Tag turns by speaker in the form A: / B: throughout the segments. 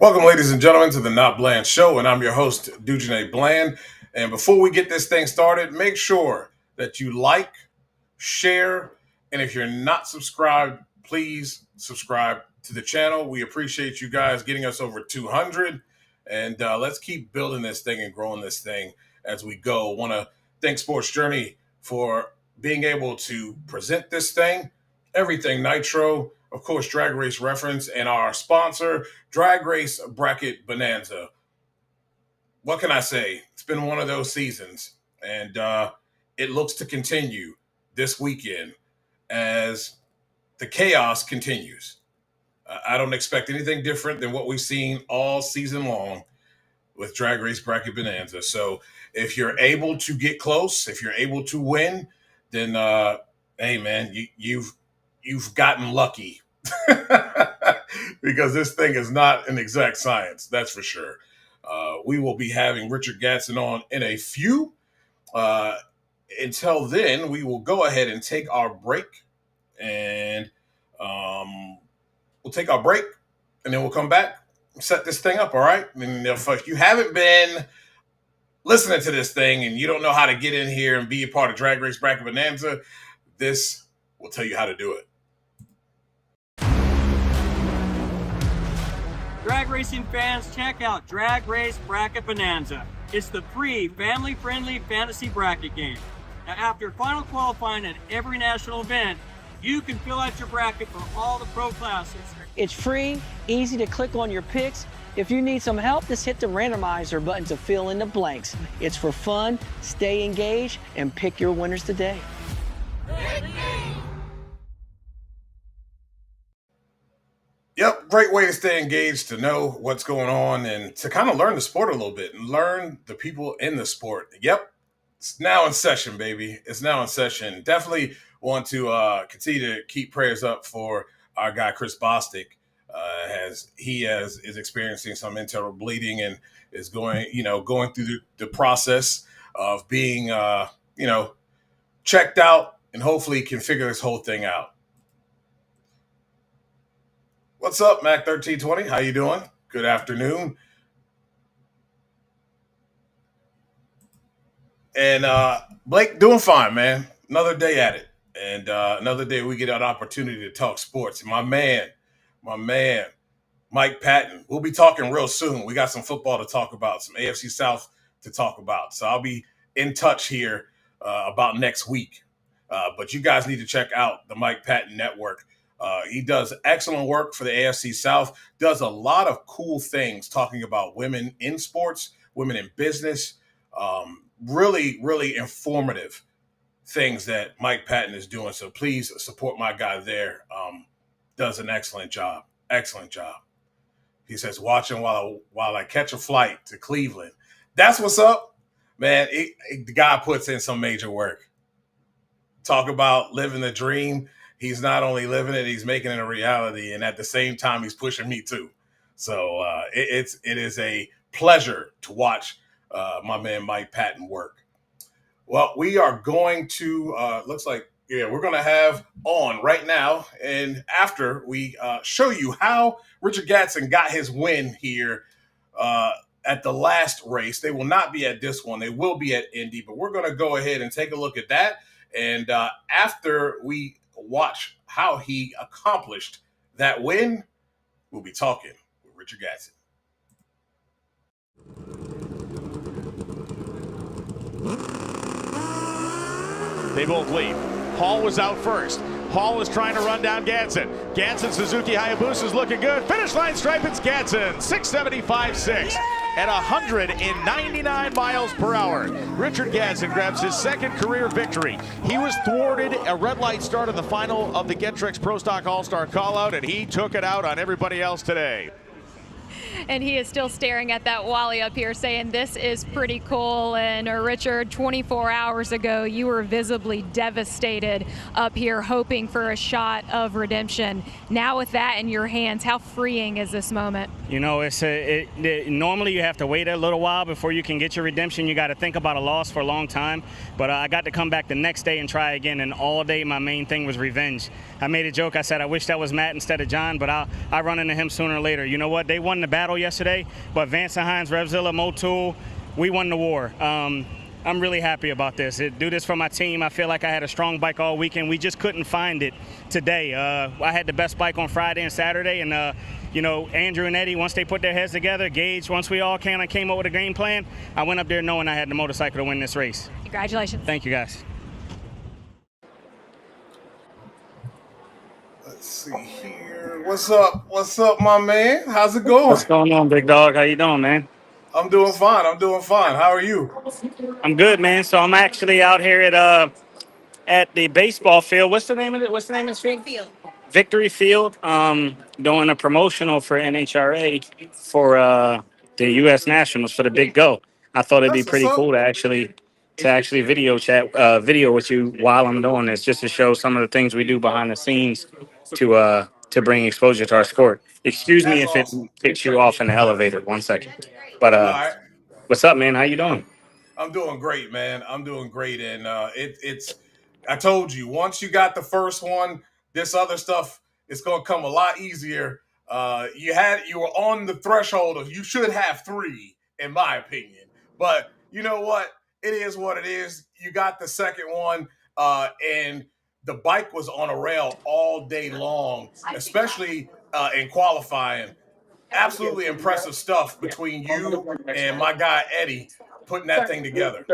A: Welcome, ladies and gentlemen, to the Not Bland Show, and I'm your host, Dujane Bland. And before we get this thing started, make sure that you like, share, and if you're not subscribed, please subscribe to the channel. We appreciate you guys getting us over 200, and let's keep building this thing and growing this thing as we go. Want to thank Sports Journey for being able to present this thing, Everything Nitro, of course, Drag Race Reference, and our sponsor, Drag Race Bracket Bonanza. What can I say? It's been one of those seasons, and it looks to continue this weekend as the chaos continues. I don't expect anything different than what we've seen all season long with Drag Race Bracket Bonanza. So if you're able to get close, if you're able to win, then hey man, you've gotten lucky because this thing is not an exact science, that's for sure. We will be having Richard Gadson on in a few. Until then, we will go ahead and take our break, and we'll take our break, and then we'll come back and set this thing up, all right? And if you haven't been listening to this thing and you don't know how to get in here and be a part of Drag Race Bracket Bonanza, this will tell you how to do it.
B: Drag racing fans, check out Drag Race Bracket Bonanza. It's the free, family-friendly fantasy bracket game. Now, after final qualifying at every national event, you can fill out your bracket for all the pro classes.
C: It's free, easy to click on your picks. If you need some help, just hit the randomizer button to fill in the blanks. It's for fun, stay engaged, and pick your winners today.
A: Yep, great way to stay engaged, to know what's going on, and to kind of learn the sport a little bit and learn the people in the sport. Yep, it's now in session, baby. It's now in session. Definitely want to continue to keep prayers up for our guy Chris Bostic, as he is experiencing some internal bleeding and is going through the process of being checked out, and hopefully can figure this whole thing out. What's up, Mac 1320? How you doing? Good afternoon. And Blake, doing fine, man. Another day at it. And another day we get an opportunity to talk sports. And my man, Mike Patton. We'll be talking real soon. We got some football to talk about, some AFC South to talk about. So I'll be in touch here about next week. But you guys need to check out the Mike Patton Network. He does excellent work for the AFC South, does a lot of cool things talking about women in sports, women in business, really, really informative things that Mike Patton is doing. So please support my guy there. Does an excellent job. Excellent job. He says, watching while I catch a flight to Cleveland. That's what's up, man. The guy puts in some major work. Talk about living the dream. He's not only living it, he's making it a reality. And at the same time, he's pushing me too. So it is a pleasure to watch my man Mike Patton work. Well, we are going to, we're going to have on right now. And after we show you how Richard Gadson got his win here at the last race. They will not be at this one. They will be at Indy. But we're going to go ahead and take a look at that. And after we watch how he accomplished that win, we'll be talking with Richard Gadson.
D: They both leave. Hall was out first. Hall is trying to run down Gadson. Gadson, Suzuki Hayabusa is looking good. Finish line stripe, it's Gadson. 675.6 at 199 miles per hour. Richard Gadson grabs his second career victory. He was thwarted a red light start in the final of the Getrix Pro Stock All-Star Callout, and he took it out on everybody else today.
E: And he is still staring at that Wally up here saying this is pretty cool. And Richard, 24 hours ago, you were visibly devastated up here hoping for a shot of redemption. Now with that in your hands, how freeing is this moment?
F: You know, normally you have to wait a little while before you can get your redemption. You got to think about a loss for a long time. But I got to come back the next day and try again. And all day my main thing was revenge. I made a joke. I said, I wish that was Matt instead of John, but I run into him sooner or later. You know what? They won the battle yesterday, but Vance and Hines, Revzilla, Motul, we won the war. I'm really happy about this. Do this for my team. I feel like I had a strong bike all weekend. We just couldn't find it today. I had the best bike on Friday and Saturday, and Andrew and Eddie, once they put their heads together, Gage, once we all kind of came up with a game plan, I went up there knowing I had the motorcycle to win this race.
E: Congratulations.
F: Thank you, guys.
A: Let's see here. What's up? What's up, my man? How's it going?
G: What's going on, big dog? How you doing, man?
A: I'm doing fine. How are you?
G: I'm good, man. So I'm actually out here at the baseball field. What's the name of it? What's the name of the field? Victory Field. Doing a promotional for NHRA for the U.S. Nationals for the Big Go. I thought it'd be
A: That's what's
G: pretty
A: up.
G: cool to actually video with you while I'm doing this, just to show some of the things we do behind the scenes to bring exposure to our sport. Excuse me
A: That's
G: if it
A: awesome.
G: picks you off in the elevator. 1 second. But
A: All right.
G: what's up, man? How you doing?
A: I'm doing great, man. I'm doing great, and it's. I told you, once you got the first one, this other stuff is going to come a lot easier. You were on the threshold of you should have 3, in my opinion. But you know what? It is what it is. You got the second one, and the bike was on a rail all day long, especially in qualifying. Absolutely impressive stuff between you and my guy Eddie putting that thing together.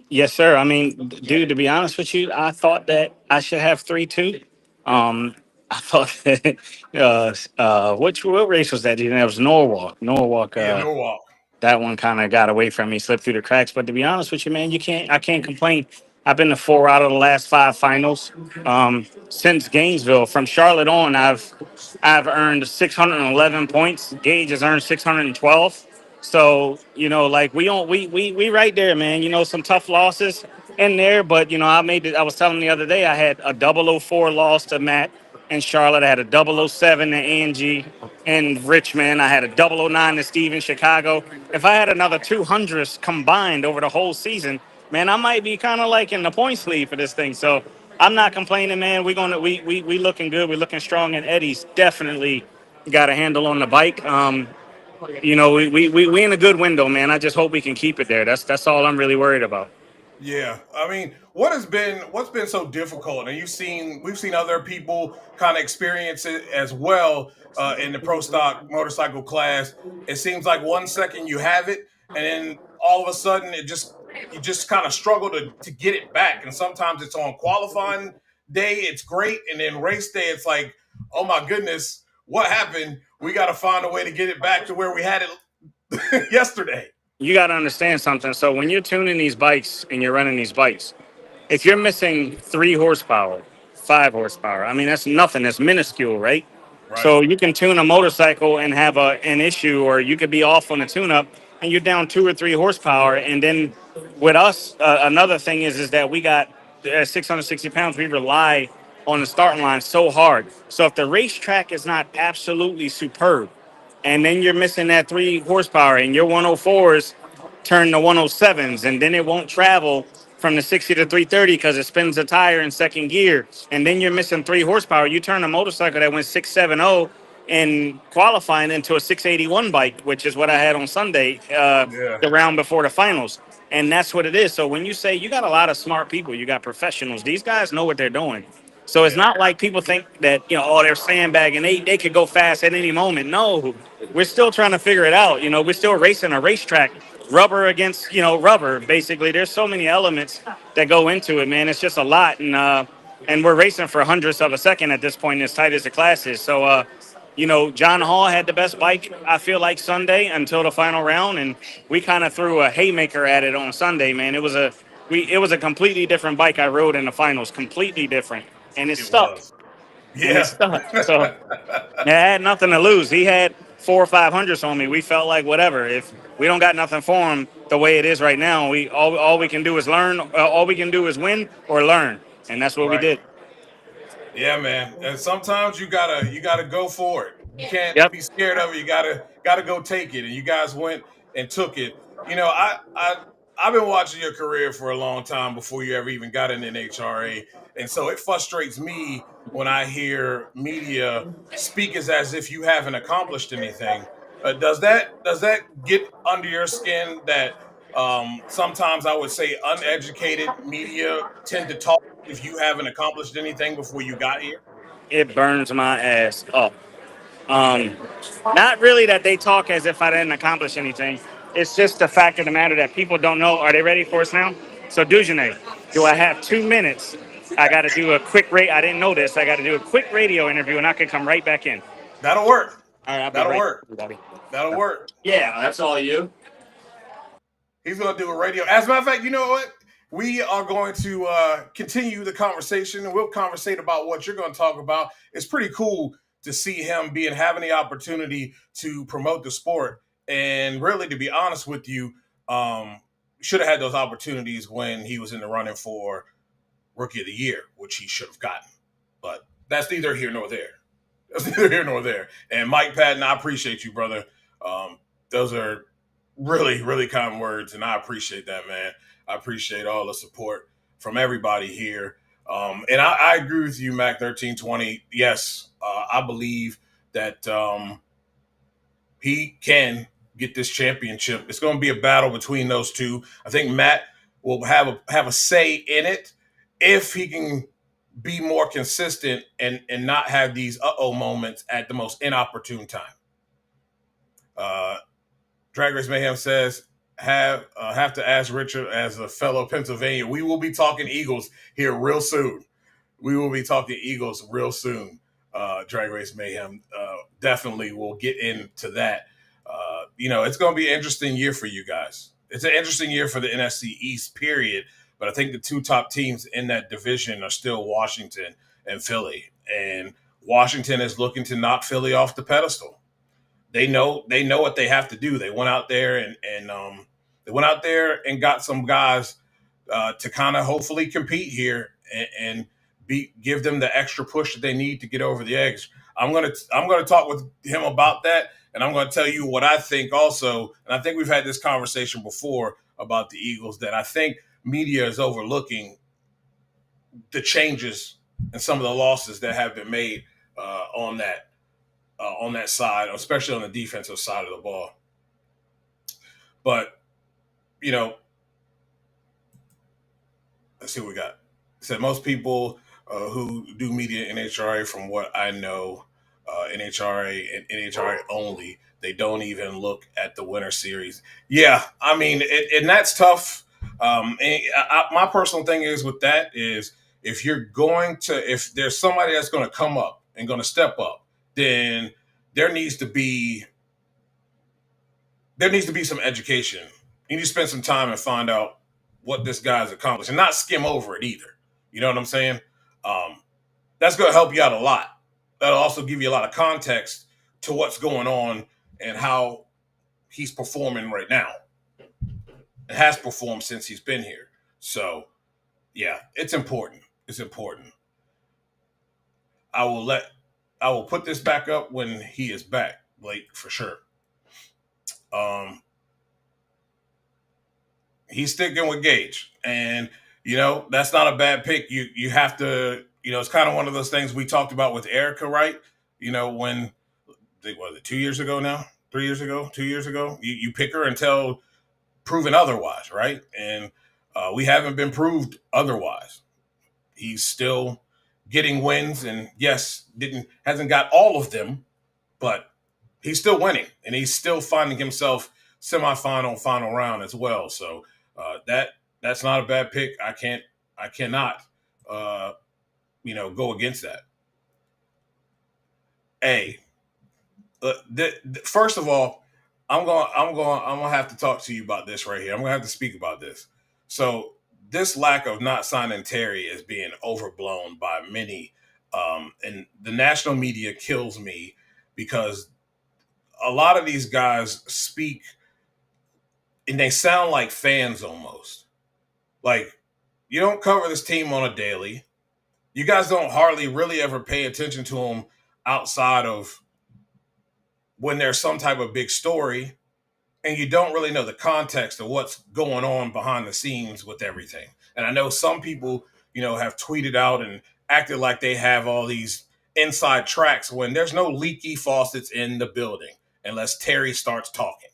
G: Yes, sir. I mean, dude, to be honest with you, I thought that I should have 3 too. I thought that, what race was that? That was Norwalk. Norwalk.
A: Yeah, Norwalk.
G: That one kind of got away from me, slipped through the cracks. But to be honest with you, man, I can't complain. I've been to 4 out of the last 5 finals. Since Gainesville, from Charlotte on, I've earned 611 points. Gage has earned 612. So like we right there, man. Some tough losses in there, but I was telling him the other day I had a 004 loss to Matt in Charlotte. I had a 007 to Angie in Richmond. I had a 009 to Steve in Chicago. If I had another 200s combined over the whole season, man, I might be kind of like in the points lead for this thing. So I'm not complaining, man. We looking good. We're looking strong, and Eddie's definitely got a handle on the bike. We in a good window, man. I just hope we can keep it there. That's all I'm really worried about.
A: Yeah, I mean, what's been so difficult, and we've seen other people kind of experience it as well in the pro stock motorcycle class. It seems like 1 second you have it, and then all of a sudden you just kind of struggle to get it back. And sometimes it's on qualifying day, it's great, and then race day, it's like, oh my goodness, what happened? We got to find a way to get it back to where we had it yesterday.
G: You got to understand something. So when you're tuning these bikes and you're running these bikes, if you're missing 3 horsepower, 5 horsepower, I mean, that's nothing. That's minuscule, right?
A: Right.
G: So you can tune a motorcycle and have an issue, or you could be off on the tune-up and you're down 2 or 3 horsepower. And then with us, another thing is that we got 660 pounds. We rely on the starting line so hard. So if the racetrack is not absolutely superb, and then you're missing that 3 horsepower, and your 104s turn to 107s, and then it won't travel from the 60 to 330 because it spins the tire in second gear, and then you're missing 3 horsepower. You turn a motorcycle that went 670 in qualifying into a 681 bike, which is what I had on Sunday, the round before the finals. And that's what it is. So when you say you got a lot of smart people, you got professionals, these guys know what they're doing. So it's not like people think that, they're sandbagging. They could go fast at any moment. No, we're still trying to figure it out. We're still racing a racetrack, rubber against, rubber, basically. There's so many elements that go into it, man. It's just a lot. And we're racing for hundredths of a second at this point, as tight as the class is. So, John Hall had the best bike, I feel like, Sunday until the final round. And we kind of threw a haymaker at it on Sunday, man. It was a completely different bike I rode in the finals, completely different. And it stuck.
A: Yeah.
G: And it stuck. So I had nothing to lose. He had 400 or 500s on me. We felt like whatever. If we don't got nothing for him the way it is right now, all we can do is learn. All we can do is win or learn, and that's what we did.
A: Yeah, man. And sometimes you gotta go for it. You can't be scared of it. You gotta go take it. And you guys went and took it. I've been watching your career for a long time before you ever even got in NHRA. And so it frustrates me when I hear media speak as if you haven't accomplished anything. Does that get under your skin that sometimes I would say uneducated media tend to talk if you haven't accomplished anything before you got here?
G: It burns my ass up. Um, Not really that they talk as if I didn't accomplish anything. It's just the fact of the matter that people don't know. Are they ready for us now? So, Dujane, do I have 2 minutes? I got to do a quick rate. I didn't know this. I got to do a quick radio interview, and I can come right back in.
A: That'll work.
G: All right, I'll be
A: That'll
G: right
A: work.
G: back, everybody.
A: That'll work.
G: Yeah, that's all you.
A: He's going to do a radio. As a matter of fact, you know what? We are going to continue the conversation, and we'll conversate about what you're going to talk about. It's pretty cool to see him having the opportunity to promote the sport. And really, to be honest with you, should have had those opportunities when he was in the running for Rookie of the Year, which he should have gotten. But that's neither here nor there. That's neither here nor there. And Mike Patton, I appreciate you, brother. Those are really, really kind words, and I appreciate that, man. I appreciate all the support from everybody here. And I agree with you, Mac 1320. Yes, I believe that he can get this championship. It's going to be a battle between those two. I think Matt will have a say in it if he can be more consistent and not have these uh-oh moments at the most inopportune time. Drag Race Mayhem says, have to ask Richard as a fellow Pennsylvania. We will be talking Eagles here real soon. We will be talking Eagles real soon. Drag Race Mayhem definitely will get into that. It's going to be an interesting year for you guys. It's an interesting year for the NFC East, period. But I think the two top teams in that division are still Washington and Philly. And Washington is looking to knock Philly off the pedestal. They know what they have to do. They went out there and got some guys to kind of hopefully compete here and give them the extra push that they need to get over the edge. I'm gonna talk with him about that, and I'm gonna tell you what I think also. And I think we've had this conversation before about the Eagles, that I think media is overlooking the changes and some of the losses that have been made on that side, especially on the defensive side of the ball. But, let's see what we got. It said most people who do media NHRA, from what I know, NHRA and NHRA only, they don't even look at the winter series. Yeah, I mean, and that's tough. My personal thing is with that is if there's somebody that's going to come up and going to step up, then there needs to be some education. You need to spend some time and find out what this guy's accomplished and not skim over it either. You know what I'm saying? That's going to help you out a lot. That'll also give you a lot of context to what's going on and how he's performing right now. It has performed since he's been here. So, yeah, it's important. It's important. I will put this back up when he is back, Blake, for sure. He's sticking with Gage, and that's not a bad pick. You have to, it's kind of one of those things we talked about with Erica, right? When was it 2 years ago now? 3 years ago? 2 years ago? You pick her until proven otherwise, right? And we haven't been proved otherwise. He's still getting wins, and yes, hasn't got all of them, but he's still winning, and he's still finding himself semifinal, final round as well. So that's not a bad pick. I cannot go against that. First of all, I'm gonna have to talk to you about this right here. I'm gonna have to speak about this. So this lack of not signing Terry is being overblown by many, and the national media kills me because a lot of these guys speak and they sound like fans almost. Like, you don't cover this team on a daily. You guys don't hardly really ever pay attention to them outside of when there's some type of big story, and you don't really know the context of what's going on behind the scenes with everything. And I know some people, have tweeted out and acted like they have all these inside tracks when there's no leaky faucets in the building unless Terry starts talking.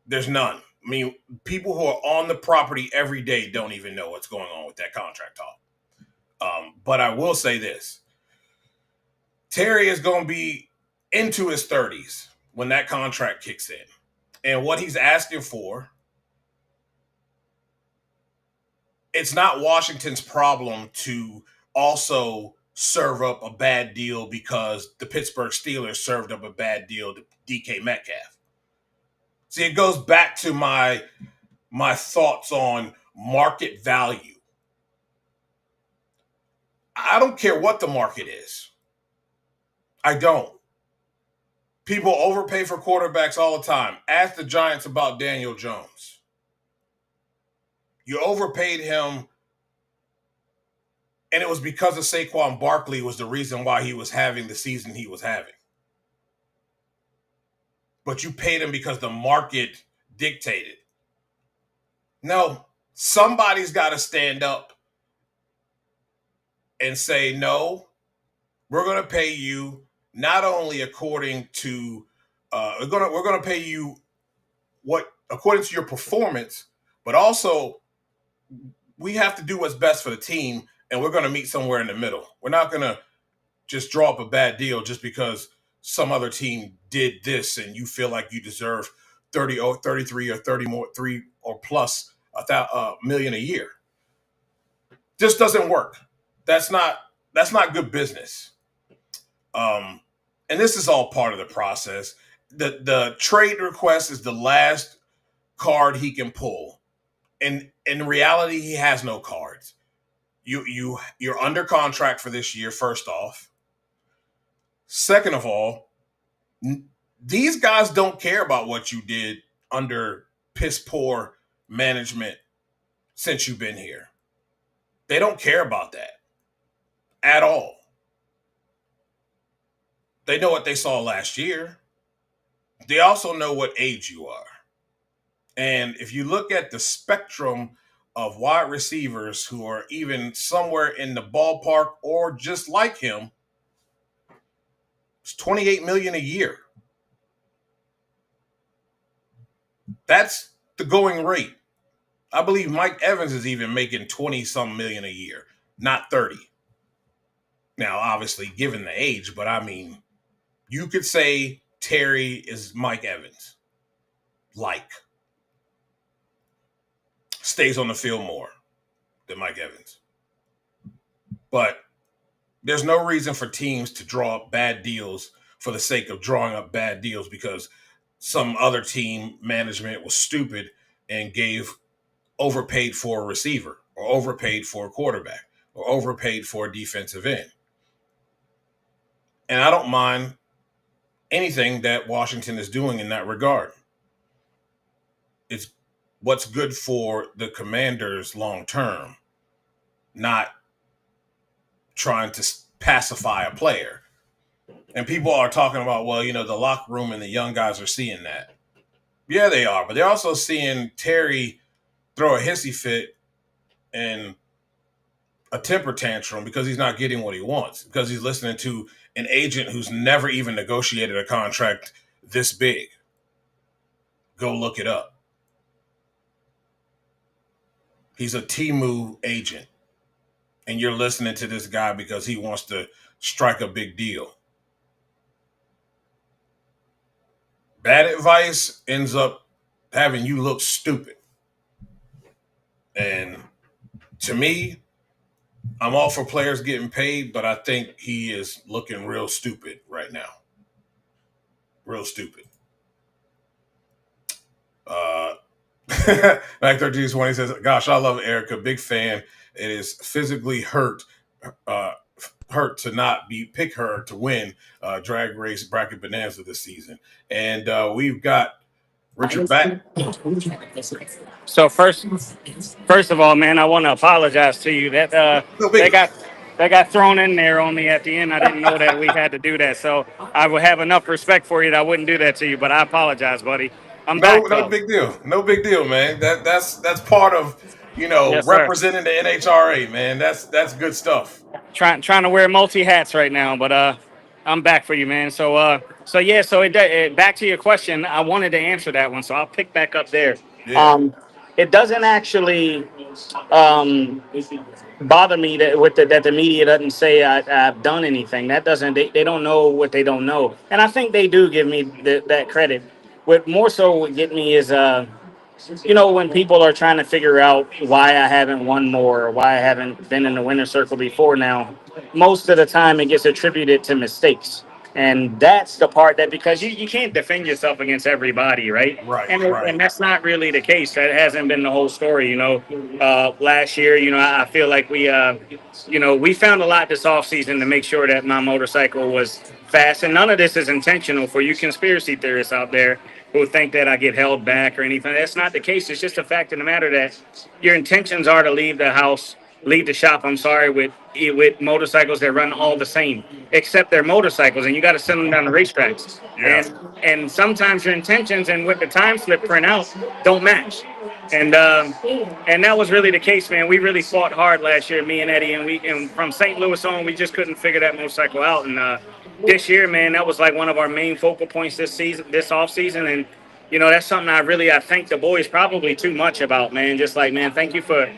A: There's none. I mean, people who are on the property every day don't even know what's going on with that contract talk. But I will say this. Terry is going to be into his 30s when that contract kicks in. And what he's asking for, it's not Washington's problem to also serve up a bad deal because the Pittsburgh Steelers served up a bad deal to DK Metcalf. See, it goes back to my thoughts on market value. I don't care what the market is. I don't. People overpay for quarterbacks all the time. Ask the Giants about Daniel Jones. You overpaid him, and it was because of Saquon Barkley was the reason why he was having the season he was having. But you paid him because the market dictated. No, somebody's got to stand up and say, no, we're going to pay you not only according to we're going to pay you what according to your performance, but also we have to do what's best for the team, and we're going to meet somewhere in the middle. We're not going to just draw up a bad deal just because some other team did this and you feel like you deserve 30 or 33 or 30 more 3 or plus million a year. Just doesn't work. That's not good business. And this is all part of the process. The trade request is the last card he can pull. And in reality, he has no cards. You're under contract for this year, first off. Second of all, these guys don't care about what you did under piss poor management since you've been here. They don't care about that at all. They know what they saw last year. They also know what age you are. And if you look at the spectrum of wide receivers who are even somewhere in the ballpark or just like him, it's $28 million a year. That's the going rate. I believe Mike Evans is even making 20-some million a year, not 30. Now, obviously, given the age, but I mean, you could say Terry is Mike Evans. Stays on the field more than Mike Evans. But there's no reason for teams to draw up bad deals for the sake of drawing up bad deals because some other team management was stupid and overpaid for a receiver or overpaid for a quarterback or overpaid for a defensive end. And I don't mind anything that Washington is doing in that regard. It's what's good for the Commanders long term, not trying to pacify a player. And people are talking about, well, the locker room and the young guys are seeing that. Yeah, they are. But they're also seeing Terry throw a hissy fit and a temper tantrum because he's not getting what he wants, because he's listening to an agent who's never even negotiated a contract this big. Go look it up. He's a Temu agent. And you're listening to this guy because he wants to strike a big deal. Bad advice ends up having you look stupid. And to me, I'm all for players getting paid, but I think he is looking real stupid right now. Real stupid. Mac 1320 says, gosh, I love Erica. Big fan. It is physically hurt to not pick her to win drag race bracket bonanza this season. And we've got Richard back.
G: So first of all, man, I want to apologize to you that they got thrown in there on me at the end. I didn't know that we had to do that. So I would have enough respect for you that I wouldn't do that to you. But I apologize, buddy. I'm back.
A: No big deal. No big deal, man. That's part of
G: Yes, sir.
A: representing the NHRA, man. That's good stuff.
G: Trying to wear multi hats right now, but I'm back for you, man. So yeah, back to your question. I wanted to answer that one, so I'll pick back up there.
A: Yeah.
G: Um, it doesn't actually um, bother me that the media doesn't say I've done anything. That doesn't they don't know what they don't know, and I think they do give me that credit. What more so would get me is when people are trying to figure out why I haven't won more or why I haven't been in the winner's circle before now, most of the time it gets attributed to mistakes. And that's the part that because you can't defend yourself against everybody, right?
A: Right.
G: And that's not really the case. That hasn't been the whole story, Last year, I feel like we found a lot this offseason to make sure that my motorcycle was fast. And none of this is intentional for you conspiracy theorists out there who think that I get held back or anything. That's not the case. It's just a fact of the matter that your intentions are to leave the shop, I'm sorry, with motorcycles that run all the same, except they're motorcycles, and you got to send them down the racetracks.
A: Yeah.
G: And sometimes your intentions and what the time slip print out don't match. And that was really the case, man. We really fought hard last year, me and Eddie, and from St. Louis on, we just couldn't figure that motorcycle out. And this year, man, that was like one of our main focal points this off season, and that's something I thank the boys probably too much about, man. Just like, man, thank you for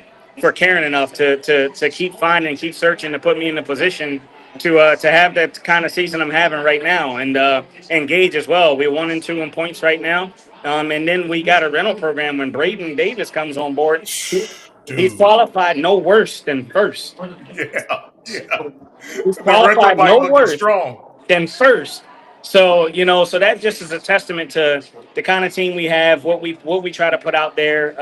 G: caring enough to keep finding, keep searching, to put me in the position to have that kind of season I'm having right now, and engage as well. We're 1-2 in points right now. And then we got a rental program when Braden Davis comes on board. He's qualified no worse than first.
A: Yeah.
G: He's
A: The rental
G: qualified
A: bike
G: no
A: looking
G: worse
A: strong.
G: than first. So so that just is a testament to the kind of team we have, what we try to put out there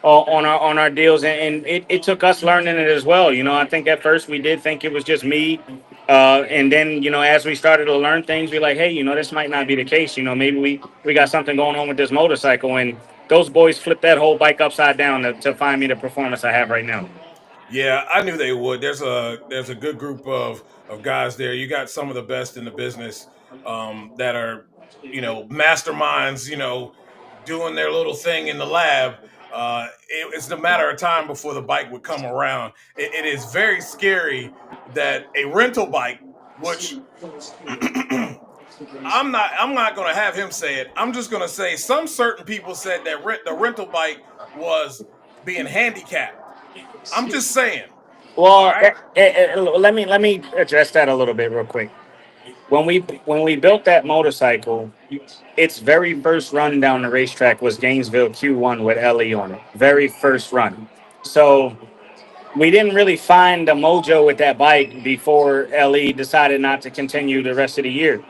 G: on our deals, and it took us learning it as well. I think at first we did think it was just me, and then as we started to learn things, we're like, hey, this might not be the case. Maybe we got something going on with this motorcycle, and those boys flipped that whole bike upside down to find me the performance I have right now.
A: Yeah, I knew they would. There's a good group of guys there. You got some of the best in the business that are masterminds. Doing their little thing in the lab. It's a matter of time before the bike would come around. It is very scary that a rental bike, which I'm not going to have him say it. I'm just going to say some certain people said that the rental bike was being handicapped. I'm just saying.
G: Well,
A: Right.
G: let me address that a little bit real quick. When we built that motorcycle, its very first run down the racetrack was Gainesville Q1 with LE on it. Very first run. So we didn't really find the mojo with that bike before LE decided not to continue the rest of the year.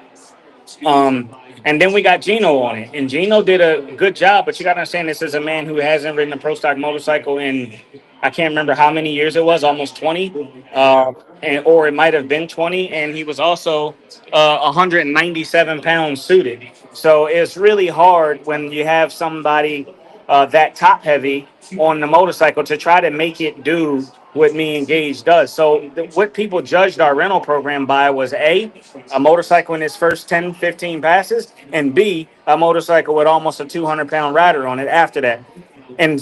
G: And then we got Gino on it, and Gino did a good job. But you got to understand, this is a man who hasn't ridden a pro stock motorcycle in, I can't remember how many years it was, almost 20, or it might have been 20. And he was also 197 pounds suited. So it's really hard when you have somebody that top heavy on the motorcycle to try to make it do what me and Gage does. So what people judged our rental program by was A, a motorcycle in its first 10, 15 passes, and B, a motorcycle with almost a 200-pound rider on it after that. And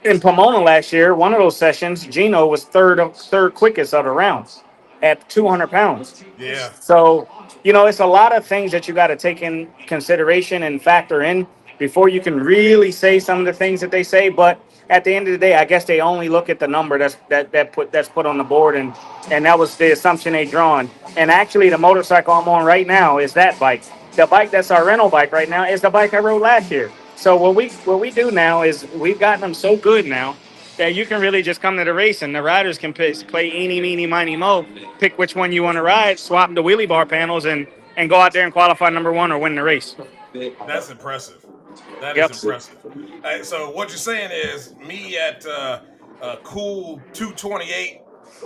G: in Pomona last year, one of those sessions, Gino was third quickest of the rounds at 200 pounds.
A: Yeah.
G: So, it's a lot of things that you got to take in consideration and factor in before you can really say some of the things that they say. But at the end of the day, I guess they only look at the number that's put on the board, and that was the assumption they drawn. And actually, the motorcycle I'm on right now is that bike. The bike that's our rental bike right now is the bike I rode last year. So what we do now is we've gotten them so good now that you can really just come to the race and the riders can play eeny, meeny, miny, mo, pick which one you want to ride, swap the wheelie bar panels, and go out there and qualify number one or win the race.
A: That's impressive. That
G: Yep.
A: is impressive. So what you're saying is me at cool 228,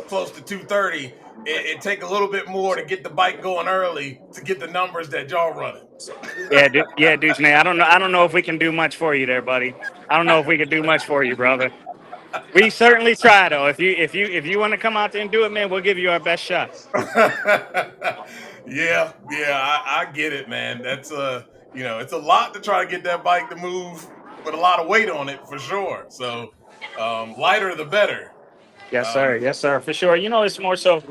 A: close to 230, it take a little bit more to get the bike going early to get the numbers that y'all running.
G: Yeah, dude, man. I don't know if we can do much for you there, buddy. I don't know if we can do much for you, brother. We certainly try, though. If you want to come out there and do it, man, we'll give you our best shot.
A: Yeah, I get it, man. That's it's a lot to try to get that bike to move with a lot of weight on it for sure. So lighter the better.
G: Yes, sir. Yes, sir. For sure. It's more so,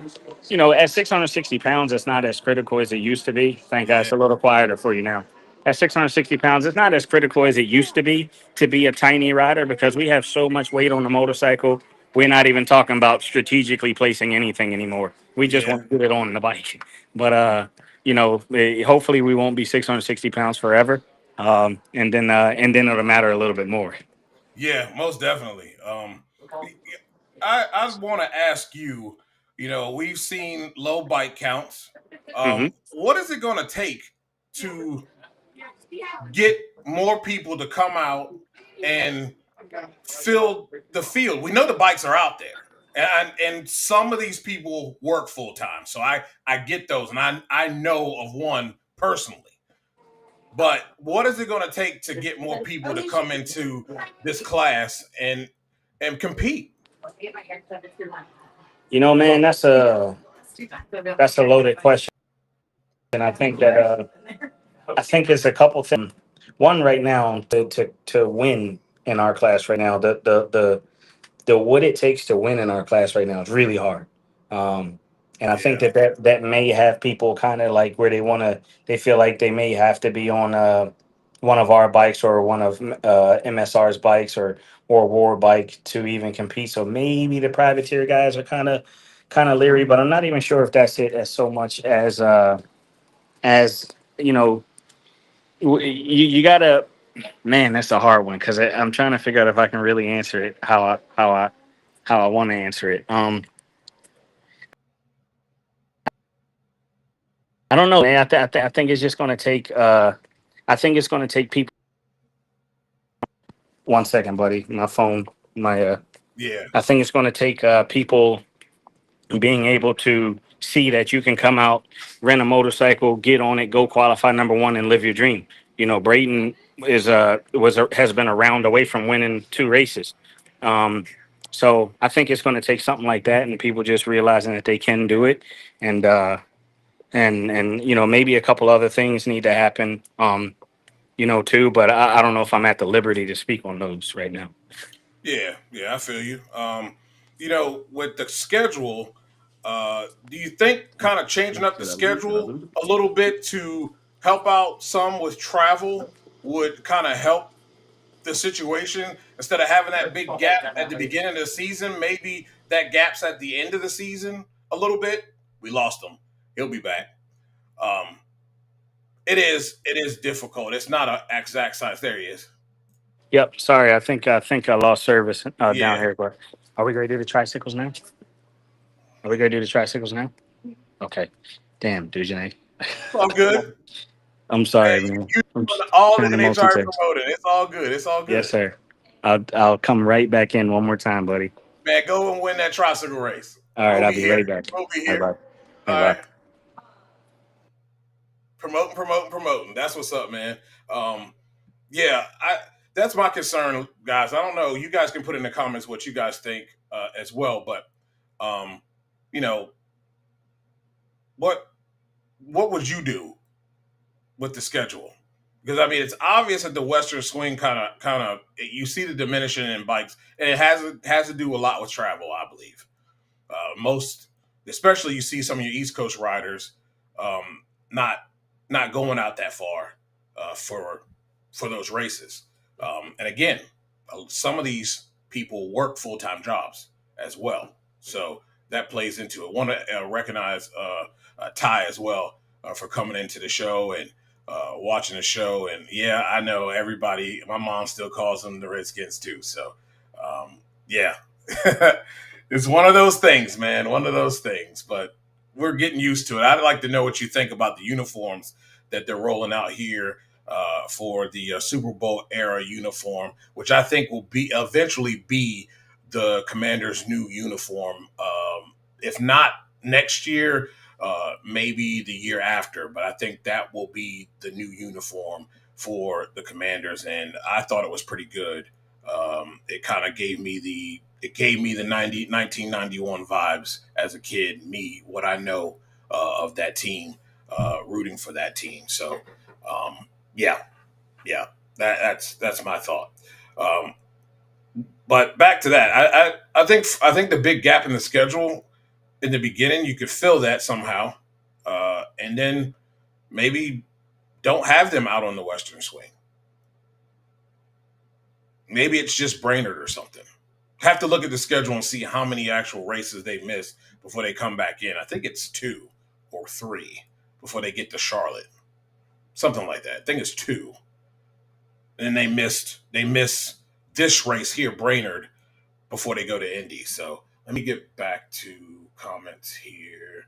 G: at 660 pounds, it's not as critical as it used to be. Thank God
A: Yeah,
G: it's a little quieter for you now. At 660 pounds, it's not as critical as it used to be a tiny rider because we have so much weight on the motorcycle. We're not even talking about strategically placing anything anymore. We just
A: yeah,
G: want to get it on the bike. But, hopefully we won't be 660 pounds forever. And then it'll matter a little bit more.
A: yeah, most definitely. I want to ask you. We've seen low bike counts.
G: Hmm.
A: What is it going to take to get more people to come out and fill the field? We know the bikes are out there, and some of these people work full time, so I get those, and I know of one personally. But what is it going to take to get more people to come into this class and compete?
G: Man, that's a loaded question. And I think it's a couple things. One right now to win in our class right now, the what it takes to win in our class right now is really hard. And I think
A: Yeah,
G: that may have people kind of like where they feel like they may have to be on one of our bikes or one of MSR's bikes or War bike to even compete. So maybe the privateer guys are kind of leery, but I'm not even sure if that's it as so much as you know you gotta, man, that's a hard one because I'm trying to figure out if I can really answer it how I want to answer it. I don't know, man. I think it's just going to take. I think it's going to take people. One second, buddy. My phone. My.
A: yeah,
G: I think it's going to take people being able to see that you can come out, rent a motorcycle, get on it, go qualify number one, and live your dream. Braden has been a round away from winning 2 races. Um, so I think it's going to take something like that, and people just realizing that they can do it, and maybe a couple other things need to happen. Too, but I don't know if I'm at the liberty to speak on those right now.
A: yeah. I feel you. With the schedule, do you think kind of changing up the schedule a little bit to help out some with travel would kind of help the situation instead of having that big gap at the beginning of the season? Maybe that gap's at the end of the season a little bit. We lost him. He'll be back. Um, it is difficult. It's not an exact science. There he is.
G: Yep. Sorry, I think I lost service down
A: Yeah,
G: here. But are we going to do the tricycles now? Are we going to do the tricycles now? Okay. Damn, Dujane.
A: all good.
G: I'm
A: Hey,
G: sorry, man.
A: you
G: I'm
A: doing all the
G: trying to
A: NHRA
G: multitask.
A: promoting. It's all good. It's all
G: Yes,
A: good.
G: sir. I'll come right back in one more time, buddy.
A: Man, go and win that tricycle race.
G: All right,
A: We'll
G: I'll
A: be
G: be
A: here.
G: right back.
A: We'll be
G: Bye
A: here.
G: bye. Bye
A: All
G: bye.
A: right. Promoting. That's what's up, man. Um, yeah, that's my concern, guys. I don't know. You guys can put in the comments what you guys think as well, but um, you know, what what would you do with the schedule? Because I mean, it's obvious that the Western swing kind of you see the diminishing in bikes, and it has to do a lot with travel, I believe. Most, especially you see some of your East Coast riders not not going out that far for those races. And again, some of these people work full time jobs as well, so that plays into it. Want to recognize Ty as well for coming into the show and watching the show. And yeah, I know everybody. My mom still calls them the Redskins too. So yeah. It's one of those things, man. One of those things, but we're getting used to it. I'd like to know what you think about the uniforms that they're rolling out here for the Super Bowl era uniform, which I think will be eventually be the Commanders' new uniform. If not next year, maybe the year after. But I think that will be the new uniform for the Commanders, and I thought it was pretty good. It kind of gave me the 1991 vibes as a kid, me, what I know of that team, rooting for that team. So, yeah, yeah. That's my thought. Um, but back to that, I think the big gap in the schedule in the beginning, you could fill that somehow, and then maybe don't have them out on the Western swing. Maybe it's just Brainerd or something. Have to look at the schedule and see how many actual races they missed before they come back in. I think it's 2 or 3 before they get to Charlotte, something like that. I think it's 2, and they miss this race here, Brainerd, before they go to Indy. So let me get back to comments here.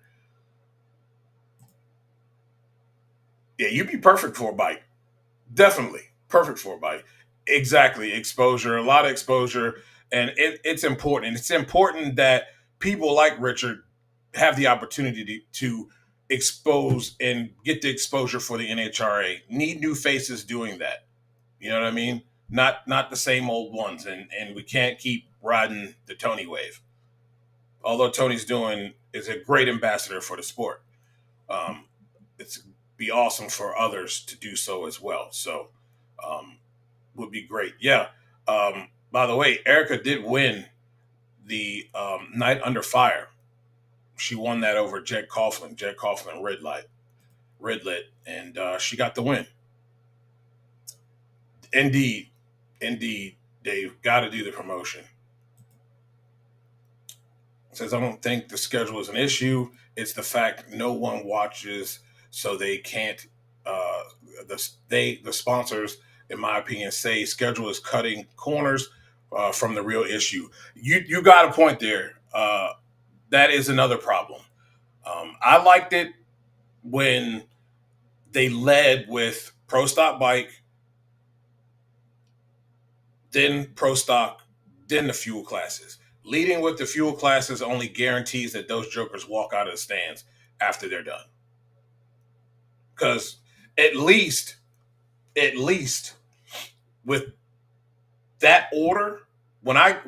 A: Yeah, you'd be perfect for a bike. Definitely perfect for a bike. Exactly. Exposure, a lot of exposure. And it's important. It's important that people like Richard have the opportunity to expose and get the exposure for the NHRA. Need new faces doing that. You know what I mean? Not the same old ones. And we can't keep riding the Tony wave. Although Tony's is a great ambassador for the sport. It's be awesome for others to do so as well. So would be great. Yeah. By the way, Erica did win the Night Under Fire. She won that over Jed Coughlin. Jed Coughlin red lit, and she got the win. Indeed, Dave, got to do the promotion. Says, I don't think the schedule is an issue. It's the fact no one watches, so they can't. The sponsors, in my opinion, say schedule is cutting corners from the real issue. You got a point there. That is another problem. I liked it when they led with Pro Stock Bike, then Pro Stock, then the fuel classes. Leading with the fuel classes only guarantees that those jokers walk out of the stands after they're done. Because at least with that order, when I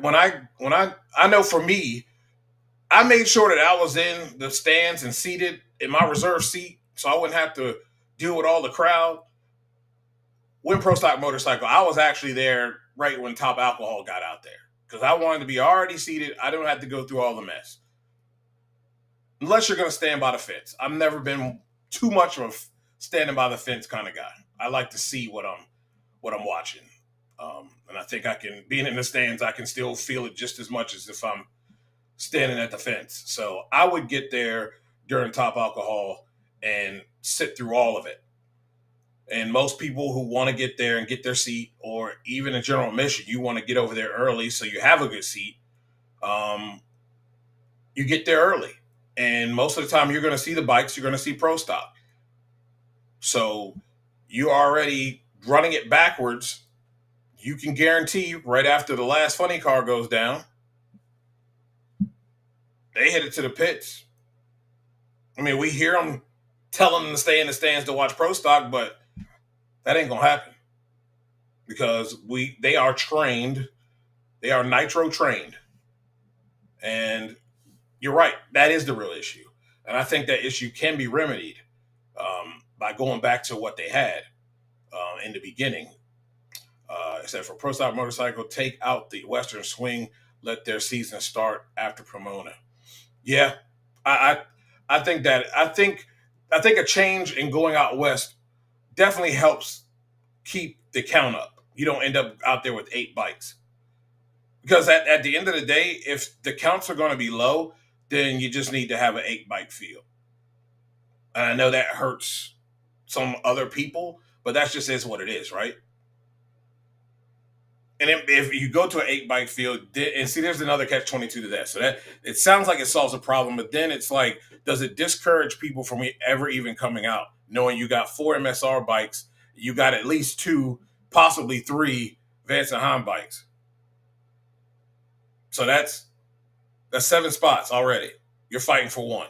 A: know for me, I made sure that I was in the stands and seated in my reserve seat so I wouldn't have to deal with all the crowd. When Pro Stock Motorcycle, I was actually there right when Top Alcohol got out there because I wanted to be already seated. I don't have to go through all the mess. Unless you're going to stand by the fence. I've never been too much of a standing by the fence kind of guy. I like to see what I'm watching. And I think being in the stands, I can still feel it just as much as if I'm standing at the fence. So I would get there during Top Alcohol and sit through all of it. And most people who want to get there and get their seat, or even in general admission, you want to get over there early so you have a good seat, you get there early. And most of the time you're going to see the bikes, you're going to see Pro Stock. So you're already running it backwards. You can guarantee right after the last funny car goes down, they hit it to the pits. I mean, we hear them telling them to stay in the stands to watch Pro Stock, but that ain't gonna happen because they are trained, they are nitro trained, and you're right, that is the real issue, and I think that issue can be remedied by going back to what they had in the beginning. Except for Pro Stock Motorcycle, take out the Western swing, let their season start after Pomona. Yeah, I think a change in going out west definitely helps keep the count up. You don't end up out there with 8 bikes. Because at the end of the day, if the counts are going to be low, then you just need to have an 8-bike field. And I know that hurts some other people, but that just is what it is, right? And if you go to an 8-bike field, and see, there's another catch-22 to that. So that it sounds like it solves a problem, but then it's like, does it discourage people from ever even coming out, knowing you got 4 MSR bikes, you got at least 2, possibly 3 Vance and Hahn bikes. So that's 7 spots already. You're fighting for 1.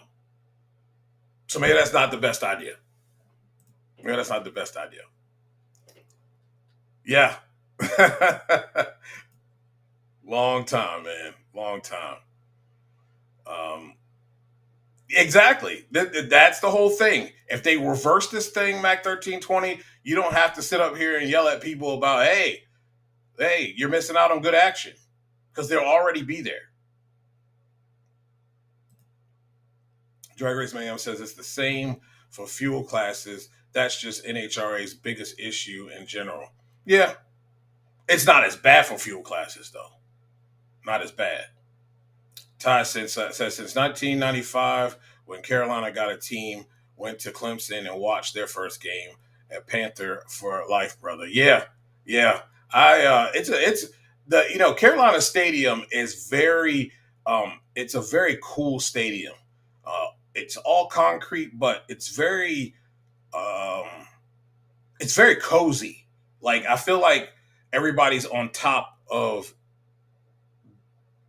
A: So maybe that's not the best idea. Yeah. Long time, man. Long time. Exactly. That's the whole thing. If they reverse this thing, Mac 1320, you don't have to sit up here and yell at people about, hey, you're missing out on good action because they'll already be there. Drag Race Mayhem says it's the same for fuel classes. That's just NHRA's biggest issue in general. Yeah, it's not as bad for fuel classes, though. Not as bad. Ty says since 1995, when Carolina got a team, went to Clemson and watched their first game at Panther for life, brother. Yeah. It's the Carolina Stadium is very it's a very cool stadium. It's all concrete, but it's very cozy. Like I feel like everybody's on top of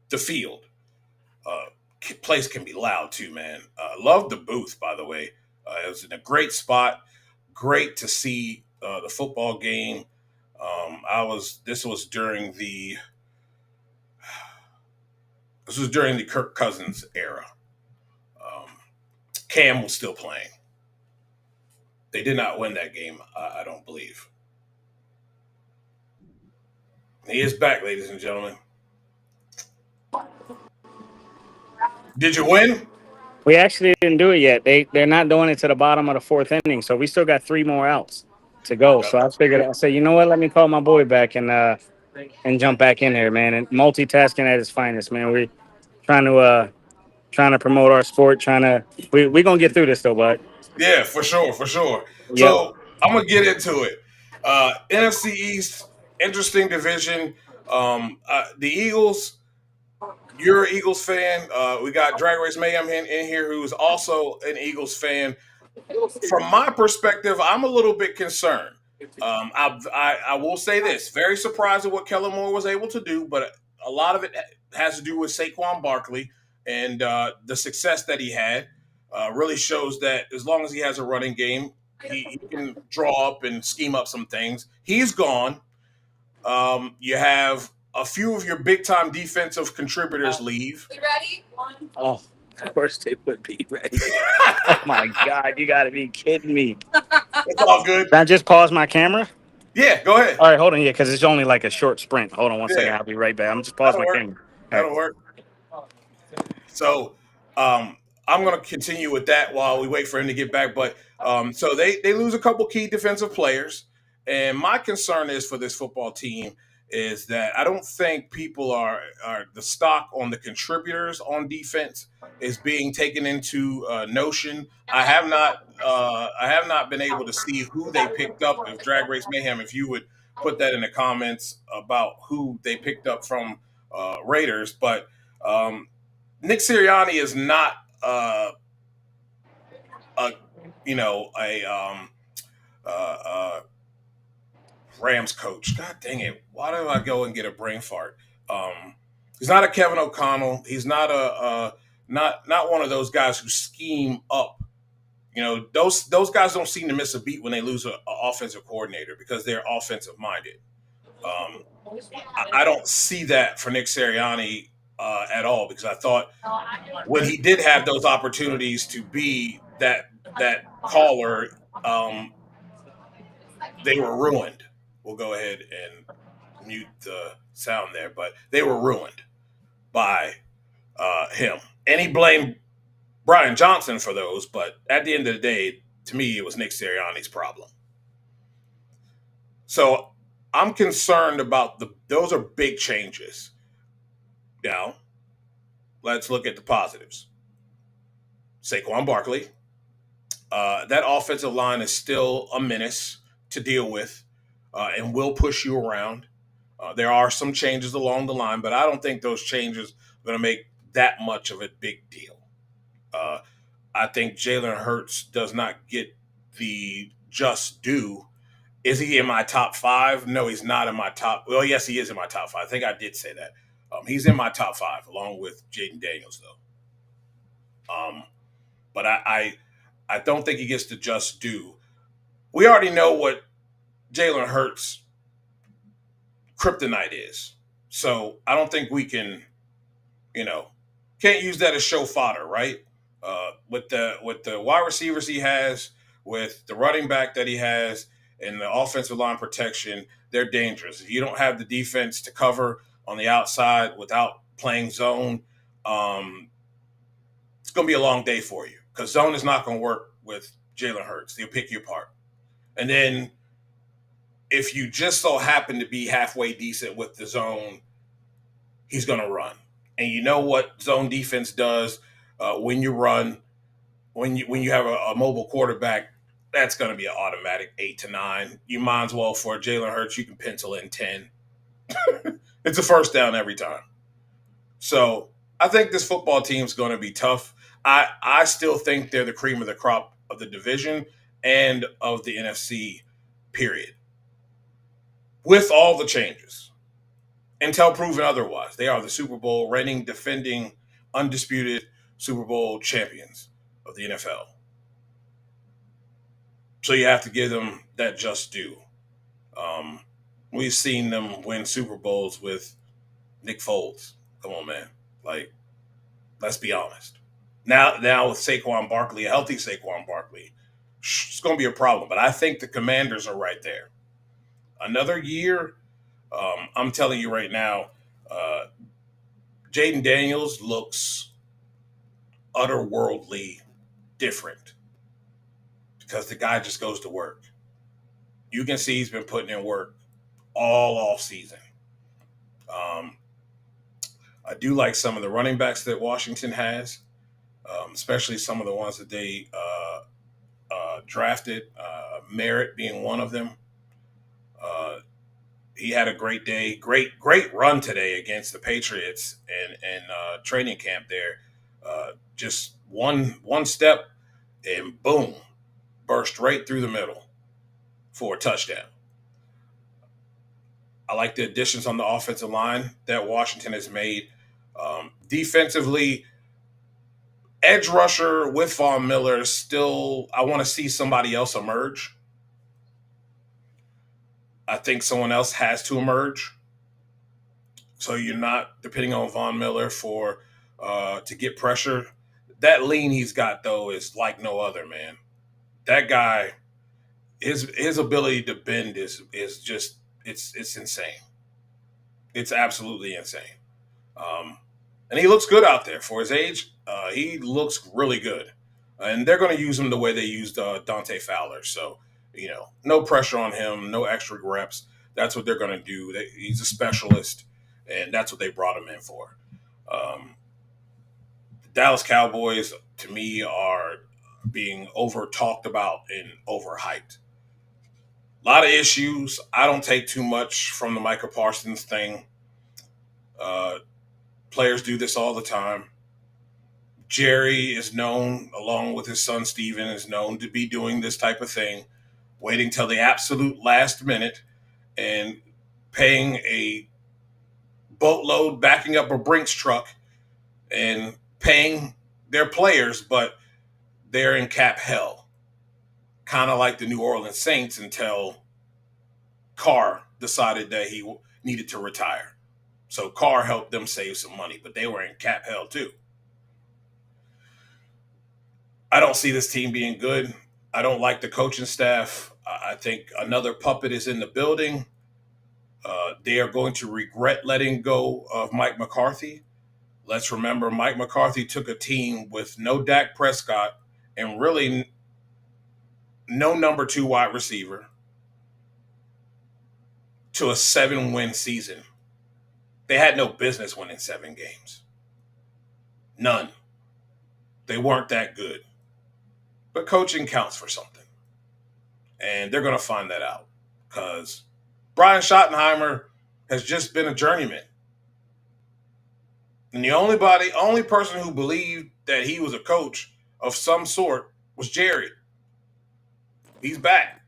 A: the field. Place can be loud too, man. Love the booth, by the way. It was in a great spot. Great to see the football game. This was during the Kirk Cousins era. Cam was still playing. They did not win that game, I don't believe. He is back, ladies and gentlemen. Did you win?
G: We actually didn't do it yet. They're not doing it to the bottom of the fourth inning, so we still got 3 more outs to go. So I figured, I said, you know what? Let me call my boy back and jump back in here, man. And multitasking at its finest, man. We're trying to promote our sport. We're gonna get through this though, bud.
A: Yeah, for sure.
G: Yep.
A: So I'm gonna get into it. NFC East, interesting division. The Eagles. You're an Eagles fan. We got Drag Race Mayhem in here, who's also an Eagles fan. From my perspective, I'm a little bit concerned. I will say this: very surprised at what Kellen Moore was able to do, but a lot of it has to do with Saquon Barkley and the success that he had. Really shows that as long as he has a running game, he can draw up and scheme up some things. He's gone. You have a few of your big-time defensive contributors leave.
H: We ready?
G: Oh, of course they would be ready. Oh my God, you got to be kidding me!
A: It's all good.
G: Can I just pause my camera?
A: Yeah, go ahead.
G: All right, hold on, because it's only like a short sprint. Hold on one second.
A: Yeah.
G: I'll be right back. I'm just pause my camera.
A: That'll work. So I'm going to continue with that while we wait for him to get back. But so they lose a couple key defensive players. And my concern is for this football team is that I don't think people are the stock on the contributors on defense is being taken into notion. I have not been able to see who they picked up. If Drag Race Mayhem, if you would put that in the comments about who they picked up from Raiders, but Nick Sirianni is not Rams coach. God dang it! Why do I go and get a brain fart? He's not a Kevin O'Connell. He's not not one of those guys who scheme up. Those guys don't seem to miss a beat when they lose an offensive coordinator because they're offensive minded. I don't see that for Nick Sirianni at all because I thought when he did have those opportunities to be that caller, they were ruined. We'll go ahead and mute the sound there, but they were ruined by him. And he blamed Brian Johnson for those, but at the end of the day, to me, it was Nick Sirianni's problem. So I'm concerned about those are big changes. Now, let's look at the positives. Saquon Barkley. That offensive line is still a menace to deal with and will push you around. There are some changes along the line, but I don't think those changes are going to make that much of a big deal. I think Jalen Hurts does not get the just due. Is he in my top 5? No, he's not in my top. Well, yes, he is in my top 5. I think I did say that. He's in my top 5 along with Jaden Daniels, though. But I don't think he gets the just due. We already know what Jalen Hurts' kryptonite is. So I don't think we can, can't use that as show fodder, right? With the wide receivers he has, with the running back that he has, and the offensive line protection, they're dangerous. If you don't have the defense to cover on the outside without playing zone, it's going to be a long day for you because zone is not going to work with Jalen Hurts. They'll pick you apart. And then if you just so happen to be halfway decent with the zone, he's going to run. And you know what zone defense does when you run, when you have a mobile quarterback, that's going to be an automatic 8 to 9. You might as well, for Jalen Hurts, you can pencil in 10. It's a first down every time. So I think this football team is going to be tough. I still think they're the cream of the crop of the division and of the NFC, period. With all the changes. Until proven otherwise. They are the Super Bowl reigning, defending, undisputed Super Bowl champions of the NFL. So you have to give them that just due. We've seen them win Super Bowls with Nick Foles. Come on, man. Like, let's be honest. Now with Saquon Barkley, a healthy Saquon Barkley, it's going to be a problem. But I think the Commanders are right there. Another year, I'm telling you right now, Jaden Daniels looks otherworldly different because the guy just goes to work. You can see he's been putting in work all off season. I do like some of the running backs that Washington has, especially some of the ones that they drafted, Merritt being one of them. He had a great day, great run today against the Patriots and training camp there. Just one step and boom, burst right through the middle for a touchdown. I like the additions on the offensive line that Washington has made. Defensively, edge rusher with Von Miller, still, I want to see somebody else emerge. I think someone else has to emerge. So you're not depending on Von Miller to get pressure. That lean he's got, though, is like no other, man. That guy, his ability to bend is just it's insane. It's absolutely insane. And he looks good out there for his age. He looks really good. And they're going to use him the way they used Dante Fowler. So, no pressure on him, no extra reps. That's what they're going to do. He's a specialist, and that's what they brought him in for. The Dallas Cowboys, to me, are being over-talked about and overhyped. A lot of issues. I don't take too much from the Micah Parsons thing. Players do this all the time. Jerry is known, along with his son Steven, is known to be doing this type of thing, waiting till the absolute last minute and paying a boatload, backing up a Brinks truck and paying their players, but they're in cap hell. Kind of like the New Orleans Saints until Carr decided that he needed to retire. So Carr helped them save some money, but they were in cap hell too. I don't see this team being good. I don't like the coaching staff. I think another puppet is in the building. They are going to regret letting go of Mike McCarthy. Let's remember, Mike McCarthy took a team with no Dak Prescott and really no number 2 wide receiver to a 7-win season. They had no business winning 7 games. None. They weren't that good. But coaching counts for something. And they're going to find that out because Brian Schottenheimer has just been a journeyman. And the only person who believed that he was a coach of some sort was Jerry. He's back.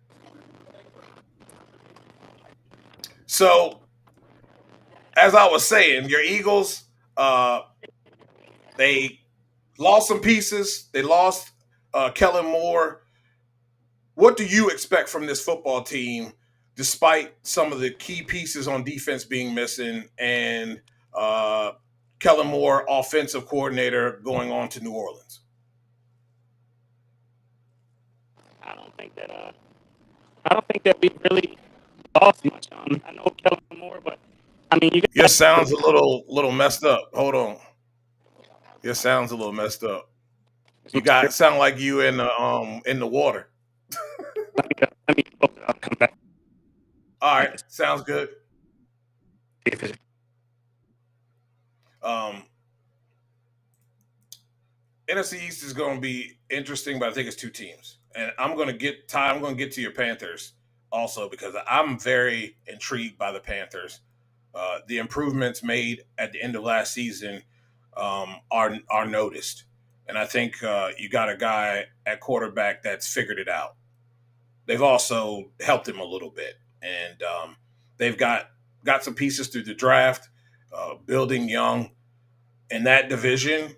A: So, as I was saying, your Eagles, they lost some pieces. They lost Kellen Moore. What do you expect from this football team, despite some of the key pieces on defense being missing and Kellen Moore, offensive coordinator, going on to New Orleans?
G: I don't think that we really lost much. I know Kellen Moore, but I mean, you
A: Your
G: got
A: sound's a little messed up. Hold on. Your sound's a little messed up. You got sound like you in the water.
G: let me I'll come back.
A: All right, sounds good. NFC East is going to be interesting, but I think it's two teams, and I'm going to get to your Panthers also because I'm very intrigued by the Panthers. The improvements made at the end of last season are noticed, and I think you got a guy at quarterback that's figured it out. They've also helped him a little bit, and they've got some pieces through the draft, building young in that division.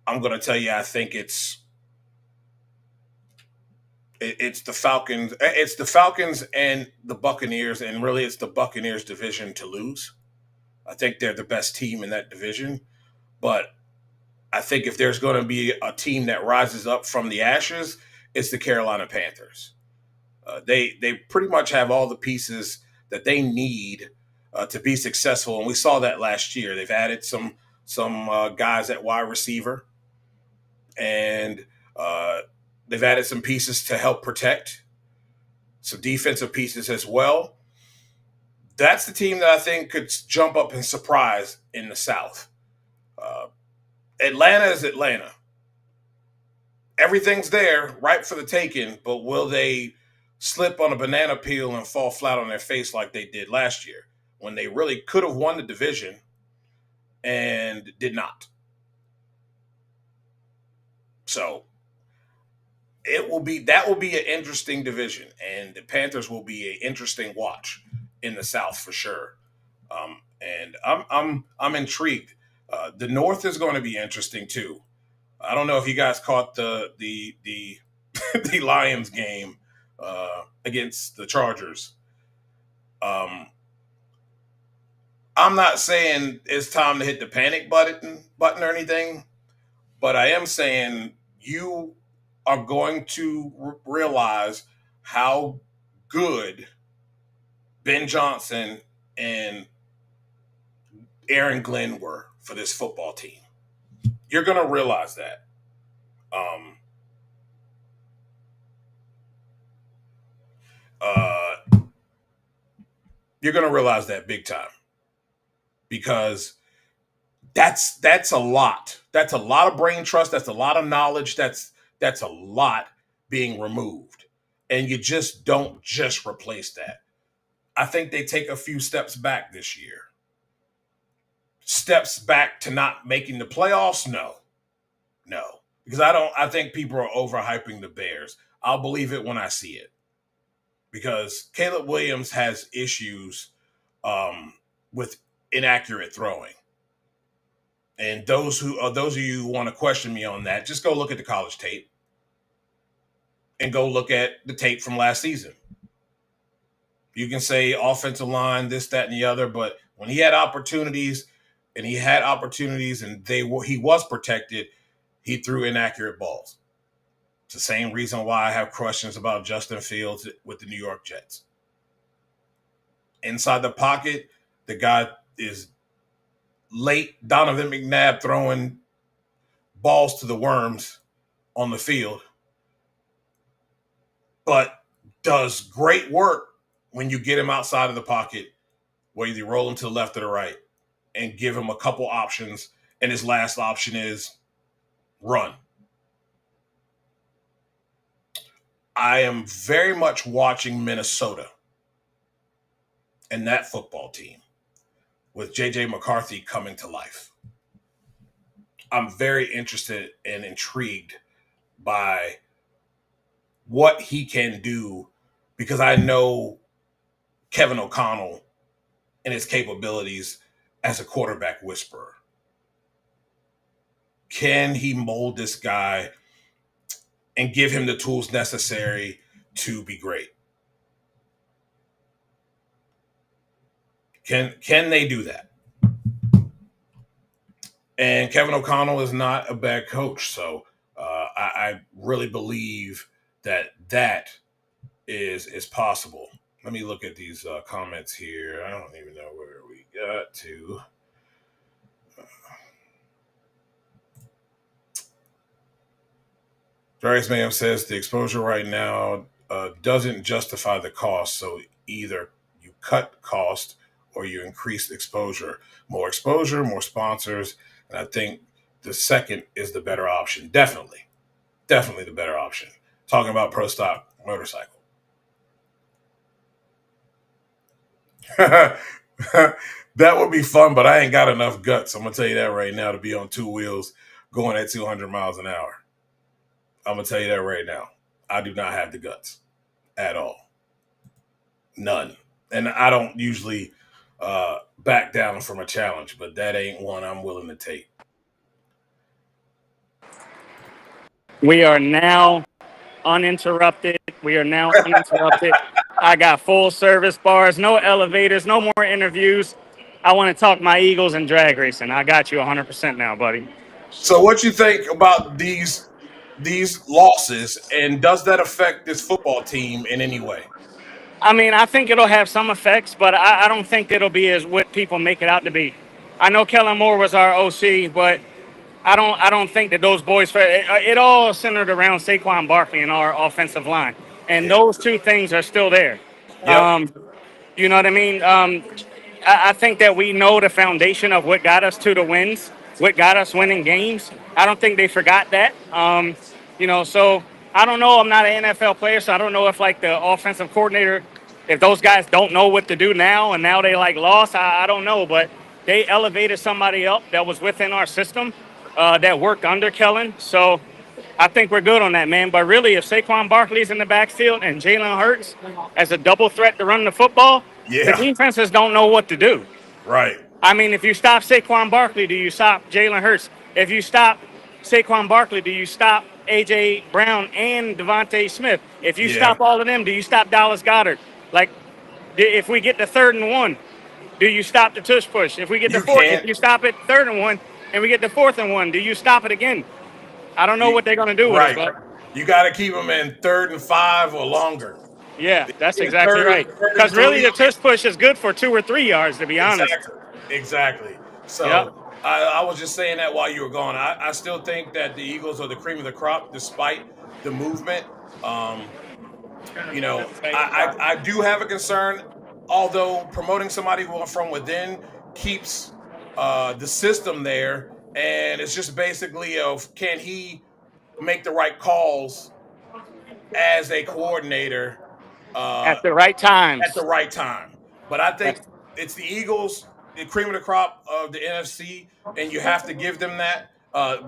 A: I'm going to tell you, I think it's the Falcons. It's the Falcons and the Buccaneers, and really it's the Buccaneers division to lose. I think they're the best team in that division. But I think if there's going to be a team that rises up from the ashes, it's the Carolina Panthers. They pretty much have all the pieces that they need to be successful, and we saw that last year. They've added some guys at wide receiver, and they've added some pieces to help protect, some defensive pieces as well. That's the team that I think could jump up and surprise in the South. Atlanta is Atlanta. Everything's there, ripe for the taking, but will they slip on a banana peel and fall flat on their face like they did last year when they really could have won the division and did not? So that will be an interesting division, and the Panthers will be an interesting watch in the South for sure. And I'm intrigued. The North is going to be interesting too. I don't know if you guys caught the the Lions game against the Chargers. I'm not saying it's time to hit the panic button or anything, but I am saying you are going to realize how good Ben Johnson and Aaron Glenn were for this football team. You're going to realize that. You're going to realize that big time because that's a lot. That's a lot of brain trust. That's a lot of knowledge. That's a lot being removed, and you just don't just replace that. I think they take a few steps back this year. Steps back to not making the playoffs? No. Because I think people are overhyping the Bears. I'll believe it when I see it. Because Caleb Williams has issues with inaccurate throwing. And those of you who want to question me on that, just go look at the college tape. And go look at the tape from last season. You can say offensive line, this, that, and the other, but when he had opportunities and he was protected, he threw inaccurate balls. It's the same reason why I have questions about Justin Fields with the New York Jets. Inside the pocket, the guy is late Donovan McNabb throwing balls to the worms on the field, but does great work when you get him outside of the pocket, whether you roll him to the left or the right, and give him a couple options, and his last option is run. I am very much watching Minnesota and that football team with J.J. McCarthy coming to life. I'm very interested and intrigued by what he can do because I know Kevin O'Connell and his capabilities as a quarterback whisperer. Can he mold this guy and give him the tools necessary to be great? Can they do that? And Kevin O'Connell is not a bad coach, so I really believe that is possible. Let me look at these comments here. I don't even know where we got to. Darius Mayhem says the exposure right now doesn't justify the cost. So either you cut cost or you increase exposure. More exposure, more sponsors. And I think the second is the better option. Definitely the better option. Talking about Pro Stock Motorcycle. That would be fun, but I ain't got enough guts. I'm going to tell you that right now to be on two wheels going at 200 miles an hour. I'm going to tell you that right now. I do not have the guts at all. None. And I don't usually back down from a challenge, but that ain't one I'm willing to take.
G: We are now uninterrupted. I got full service bars, no elevators, no more interviews. I want to talk my Eagles and drag racing. I got you 100% now, buddy.
A: So what you think about these losses, and does that affect this football team in any way?
G: I mean, I think it'll have some effects, but I don't think it'll be as what people make it out to be. I know Kellen Moore was our OC, but I don't think that those boys. It all centered around Saquon Barkley and our offensive line, and those two things are still there.
A: Yep.
G: You know what I mean? I think that we know the foundation of what got us to the wins, what got us winning games. I don't think they forgot that. So I don't know. I'm not an NFL player, so I don't know if like the offensive coordinator, if those guys don't know what to do now and now they like lost. I don't know, but they elevated somebody up that was within our system that worked under Kellen. So I think we're good on that, man. But really, if Saquon Barkley's in the backfield and Jalen Hurts as a double threat to run the football, the defenses don't know what to do.
A: Right.
G: I mean, if you stop Saquon Barkley, do you stop Jalen Hurts? If you stop Saquon Barkley, do you stop A.J. Brown and Devontae Smith? If you stop all of them, do you stop Dallas Goedert? Like, if we get to 3rd and 1, do you stop the tush push? If we get to 4th, if you stop it 3rd and 1, and we get to 4th and 1, do you stop it again? I don't know what they're going to do with it. But
A: you got to keep them in 3rd and 5 or longer.
G: Yeah, that's exactly right. Because really, the tush push is good for 2 or 3 yards, to be honest.
A: Exactly. So I was just saying that while you were gone. I still think that the Eagles are the cream of the crop, despite the movement. I do have a concern, although promoting somebody from within keeps the system there, and it's just basically can he make the right calls as a coordinator
G: at the right time.
A: But I think it's the Eagles, the cream of the crop of the NFC, and you have to give them that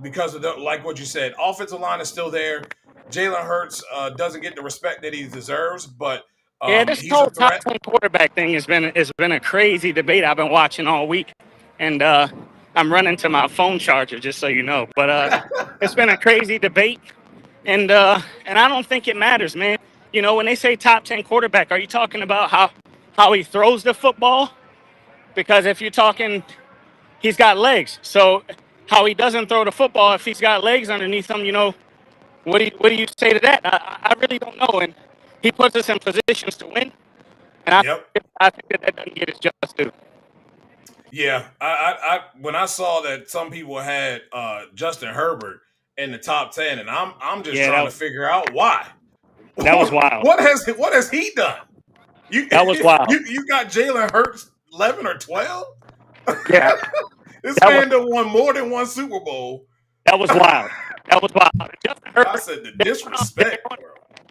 A: because of like what you said, offensive line is still there. Jalen Hurts doesn't get the respect that he deserves, but
G: this whole top 10 quarterback thing has been a crazy debate I've been watching all week, and I'm running to my phone charger just so you know. But it's been a crazy debate, and I don't think it matters, man. You know, when they say top 10 quarterback, are you talking about how he throws the football? Because if you're talking, he's got legs. So how he doesn't throw the football if he's got legs underneath him, what do you say to that? I really don't know. And he puts us in positions to win. And I think that doesn't get his just due.
A: Yeah, I when I saw that some people had Justin Herbert in the top 10, and I'm just trying to figure out why.
G: That was wild.
A: What has he done?
G: That was wild.
A: You got Jalen Hurts 11 or 12?
G: Yeah.
A: This man done won more than one Super Bowl.
G: That was wild. That was wild. Justin Herbert,
A: I said the disrespect.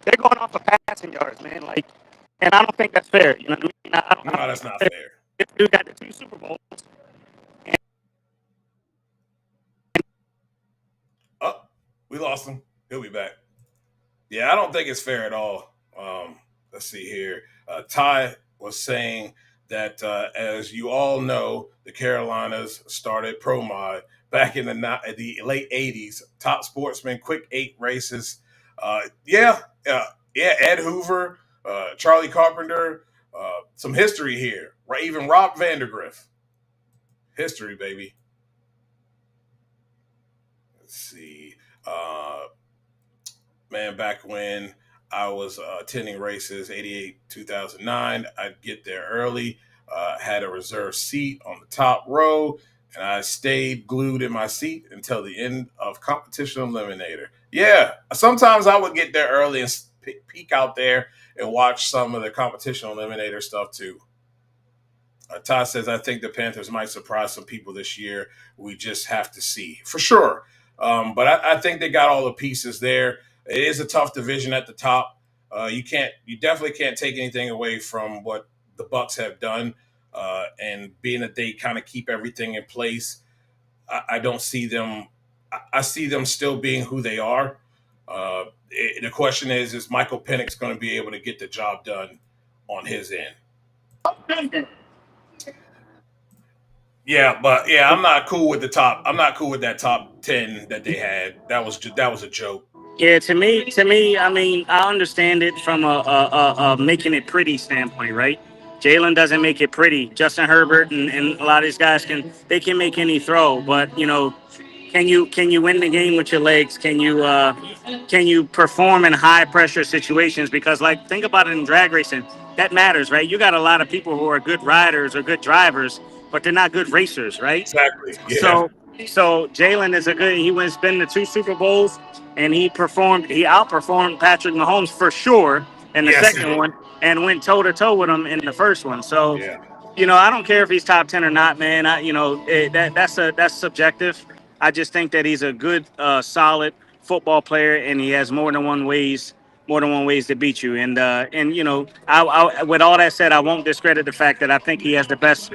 G: They're going off of passing yards, man. Like, and I don't think that's fair. You know what I mean?
A: No, that's not fair.
G: This dude got the 2 Super Bowls.
A: Oh, we lost him. He'll be back. Yeah, I don't think it's fair at all. Let's see here. Ty was saying that, as you all know, the Carolinas started Pro Mod back in the late 80s. Top Sportsman, quick 8 races. Ed Hoover, Charlie Carpenter, some history here. Right, even Rob Vandergriff. History, baby. Let's see. man, back when I was attending races, 88, 2009, I'd get there early, had a reserved seat on the top row, and I stayed glued in my seat until the end of competition eliminator. Yeah, sometimes I would get there early and peek out there and watch some of the competition eliminator stuff too. Todd says, I think the Panthers might surprise some people this year. We just have to see for sure. But I think they got all the pieces there. It is a tough division at the top. You definitely can't take anything away from what the Bucks have done. And being that they kind of keep everything in place, I don't see them. I see them still being who they are. The question is Michael Penix going to be able to get the job done on his end? Yeah, but yeah, I'm not cool with the top. I'm not cool with that top 10 that they had. That was a joke.
G: Yeah, to me, I mean, I understand it from a making it pretty standpoint, right? Jalen doesn't make it pretty. Justin Herbert and a lot of these guys can make any throw, but can you win the game with your legs? Can you perform in high pressure situations? Because like think about it in drag racing, that matters, right? You got a lot of people who are good riders or good drivers, but they're not good racers, right?
A: Exactly. Yeah.
G: So Jalen is he wins been to 2 Super Bowls and he outperformed Patrick Mahomes for sure in the
A: Yes, he
G: second
A: did.
G: one and went toe to toe with him in the first one. So
A: Yeah.
G: I don't care if he's top 10 or not, man. That's subjective. I just think that he's a good, solid football player, and he has more than one ways to beat you. With all that said, I won't discredit the fact that I think he has the best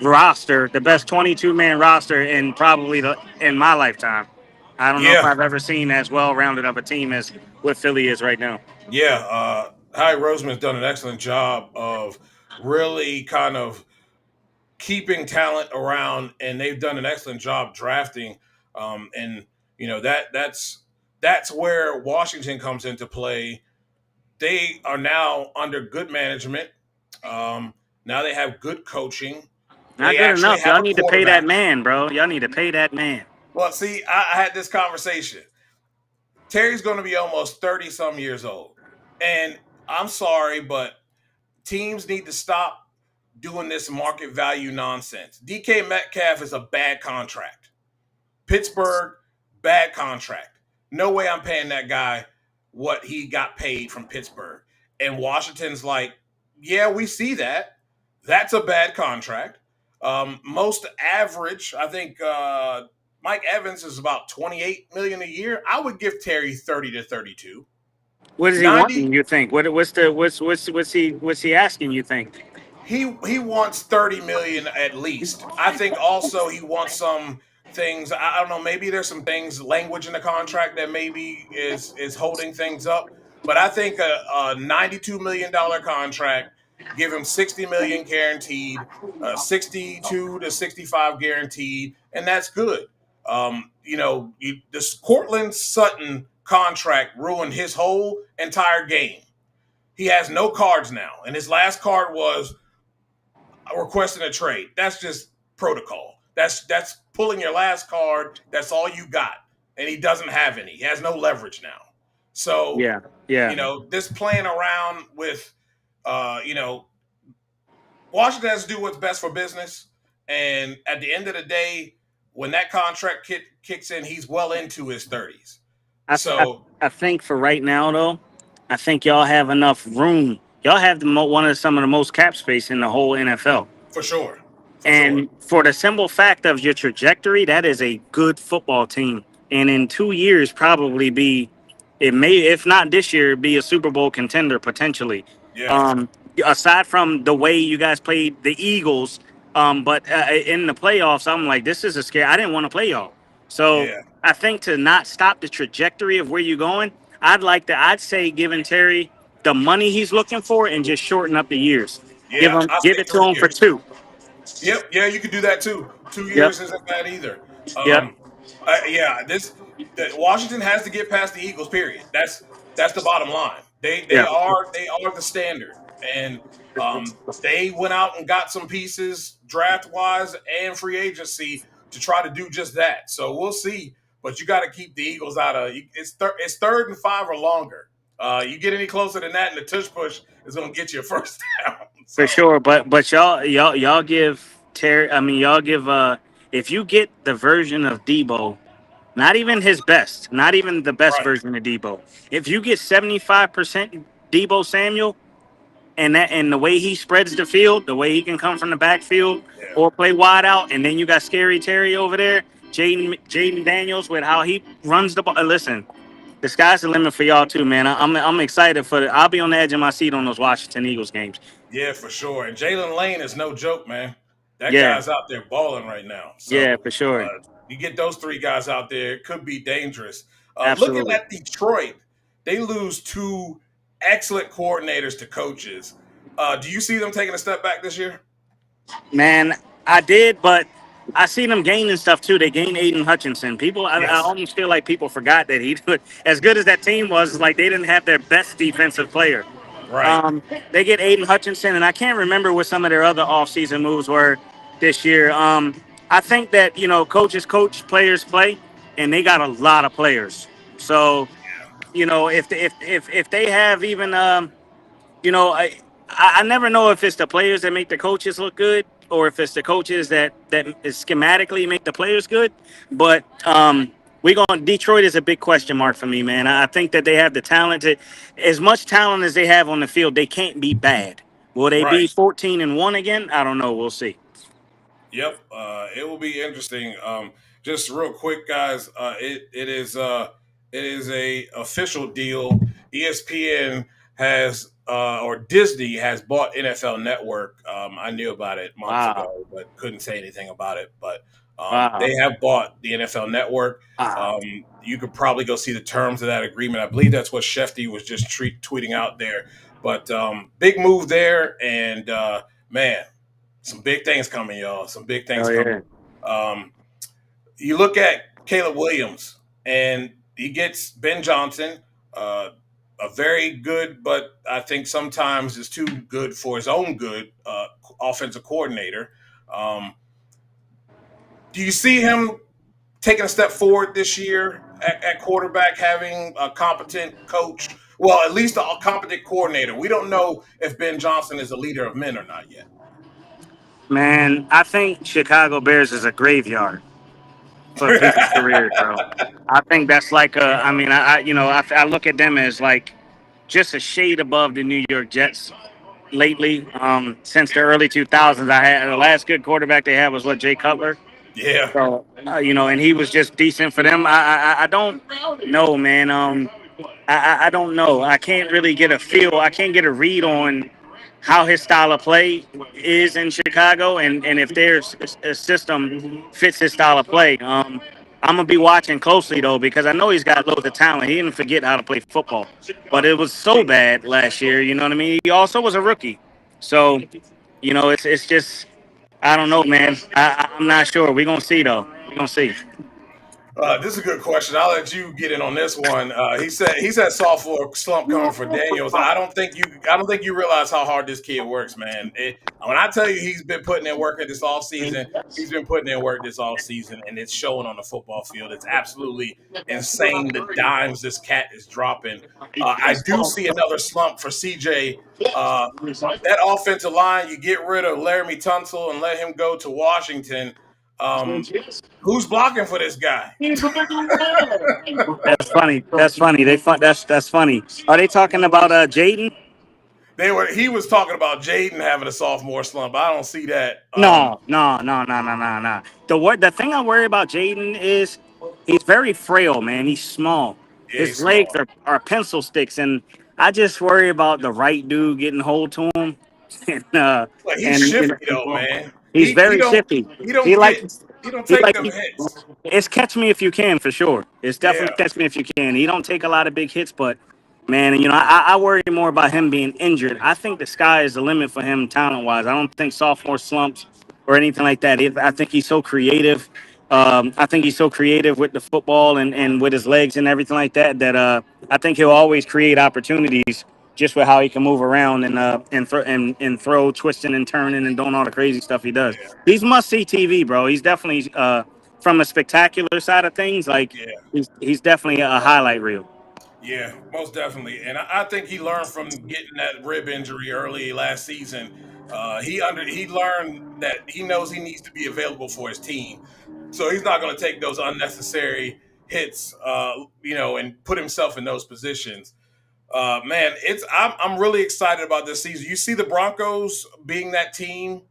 G: roster, the best 22-man roster in my lifetime. I don't know if
A: Yeah.
G: I've ever seen as well-rounded of a team as what Philly is right now.
A: Yeah. Howie Roseman's done an excellent job of really kind of keeping talent around, and they've done an excellent job drafting. And that's where Washington comes into play. They are now under good management. Now they have good coaching.
G: Not
A: They
G: good
A: actually
G: enough.
A: have
G: Y'all
A: a
G: need to pay that
A: quarterback.
G: man, bro. Y'all need to pay that man.
A: Well, see, I had this conversation. Terry's going to be almost 30 some years old. And I'm sorry, but teams need to stop doing this market value nonsense. DK Metcalf is a bad contract. Pittsburgh, bad contract. No way I'm paying that guy what he got paid from Pittsburgh. And Washington's like, yeah, we see that. That's a bad contract. Most average, I think Mike Evans is about 28 million a year. I would give Terry 30 to 32.
G: What is he
A: 90,
G: wanting? You think? What's he asking? You think?
A: he wants 30 million at least. I think also he wants some things. I don't know, maybe there's some things, language in the contract that maybe is holding things up. But I think a $92 million contract, give him 60 million guaranteed, 62 to 65 guaranteed, and that's good. This Cortland Sutton contract ruined his whole entire game. He has no cards now, and his last card was requesting a trade. That's just protocol. That's pulling your last card. That's all you got, and he doesn't have any. He has no leverage now. So
G: Yeah.
A: this playing around with, Washington has to do what's best for business. And at the end of the day, when that contract kicks in, he's well into his 30s.
G: I think for right now, though, I think y'all have enough room. Y'all have some of the most cap space in the whole NFL.
A: For sure.
G: For the simple fact of your trajectory, that is a good football team. And in 2 years, it may, if not this year, be a Super Bowl contender potentially.
A: Yeah.
G: Aside from the way you guys played the Eagles, but in the playoffs, I'm like, this is a scare. I didn't want to play y'all. So
A: Yeah.
G: I think to not stop the trajectory of where you're going, I'd say giving Terry the money he's looking for and just shorten up the years.
A: Yeah.
G: Give it to him for 2.
A: Yep. Yeah, you could do that too. 2
G: Yep.
A: years isn't bad either.
G: Yep.
A: Washington has to get past the Eagles. Period. That's the bottom line. They
G: Yeah.
A: are the standard, and they went out and got some pieces draft wise and free agency to try to do just that. So we'll see. but you got to keep the Eagles out of it's. It's 3rd and 5 or longer. You get any closer than that, and the tush push is going to get you a first down. So,
G: For sure, but y'all give Terry. I mean, y'all give if you get the version of Debo, not even his best, not even the best
A: right.
G: version of Debo. If you get 75% Debo Samuel, and the way he spreads the field, the way he can come from the backfield
A: Yeah.
G: or play wide out, and then you got Scary Terry over there, Jaden Daniels with how he runs the ball. Listen, the sky's the limit for y'all too, man. I'm excited for it. I'll be on the edge of my seat on those Washington Eagles games.
A: Yeah, for sure. And Jalen Lane is no joke, man. That
G: Yeah,
A: guy's out there balling right now.
G: yeah,
A: So
G: for sure,
A: you get those 3 guys out there, it could be dangerous. Looking
G: absolutely.
A: at Detroit, they lose 2 excellent coordinators to coaches. Do you see them taking a step back this year?
G: Man, I did, but I see them gaining stuff too. They gained Aiden Hutchinson. I
A: Yes.
G: almost feel like people forgot that he did as good as that team was. It's like they didn't have their best defensive player.
A: Right.
G: They get Aiden Hutchinson, and I can't remember what some of their other offseason moves were this year. I think that coaches coach, players play, and they got a lot of players. So if they have even you know, I never know if it's the players that make the coaches look good or if it's the coaches that schematically make the players good. But Detroit is a big question mark for me, man. I think that they have the talent as much talent as they have on the field, they can't be bad. Will they
A: Right.
G: be 14-1 again? I don't know. We'll see.
A: Yep, it will be interesting. Just real quick, guys. It is a official deal. ESPN has or Disney has bought NFL Network. I knew about it months
G: Wow.
A: ago, but couldn't say anything about it. But
G: Wow.
A: they have bought the NFL Network.
G: Wow.
A: You could probably go see the terms of that agreement. I believe that's what Shefty was just tweeting out there. But big move there, and man. Some big things coming, y'all. Some big things
G: Oh,
A: coming.
G: yeah.
A: You look at Caleb Williams, and he gets Ben Johnson, a very good, but I think sometimes is too good for his own good offensive coordinator. Do you see him taking a step forward this year at quarterback, having a competent coach? Well, at least a competent coordinator. We don't know if Ben Johnson is a leader of men or not yet.
G: Man, I think Chicago Bears is a graveyard for people's careers, bro. I think that's like I mean, I look at them as like just a shade above the New York Jets lately. Since the early 2000s, the last good quarterback they had was Jay Cutler.
A: Yeah.
G: So and he was just decent for them. I don't know, man. I don't know. I can't really get a feel. I can't get a read on how his style of play is in Chicago, and if their system fits his style of play. I'm gonna be watching closely though because I know he's got loads of talent. He didn't forget how to play football, but it was so bad last year. You know what I mean? He also was a rookie, so it's just I don't know, man. I'm not sure. We're gonna see though. We're gonna see.
A: This is a good question. I'll let you get in on this one. He said sophomore slump coming for Daniels. I don't think you realize how hard this kid works, man. When I tell you he's been putting in work this offseason, he's been putting in work this offseason, and it's showing on the football field. It's absolutely insane the dimes this cat is dropping. I do see another slump for CJ. That offensive line, you get rid of Laramie Tunsil and let him go to Washington. Who's blocking for this guy?
G: That's funny. That's funny. That's funny. Are they talking about Jaden?
A: He was talking about Jaden having a sophomore slump. I don't see that.
G: No. The thing I worry about Jaden is he's very frail, man. He's small.
A: Yeah,
G: His
A: he's
G: legs
A: small.
G: are pencil sticks, and I just worry about the right dude getting hold to him.
A: But he's shifty though, man.
G: He's very shifty.
A: He don't
G: He like
A: take them hits.
G: It's catch me if you can for sure. It's definitely
A: Yeah.
G: catch me if you can. He don't take a lot of big hits, but man, I worry more about him being injured. I think the sky is the limit for him talent wise. I don't think sophomore slumps or anything like that. I think he's so creative. I think he's so creative with the football and with his legs and everything like that I think he'll always create opportunities just with how he can move around and throw, twisting and turning and doing all the crazy stuff he does.
A: Yeah.
G: He's must see TV, bro. He's definitely from a spectacular side of things, like
A: Yeah.
G: he's definitely a highlight reel.
A: Yeah, most definitely, and I think he learned from getting that rib injury early last season. He learned that he knows he needs to be available for his team, so he's not going to take those unnecessary hits, and put himself in those positions. Man, I'm really excited about this season. You see the Broncos being that team,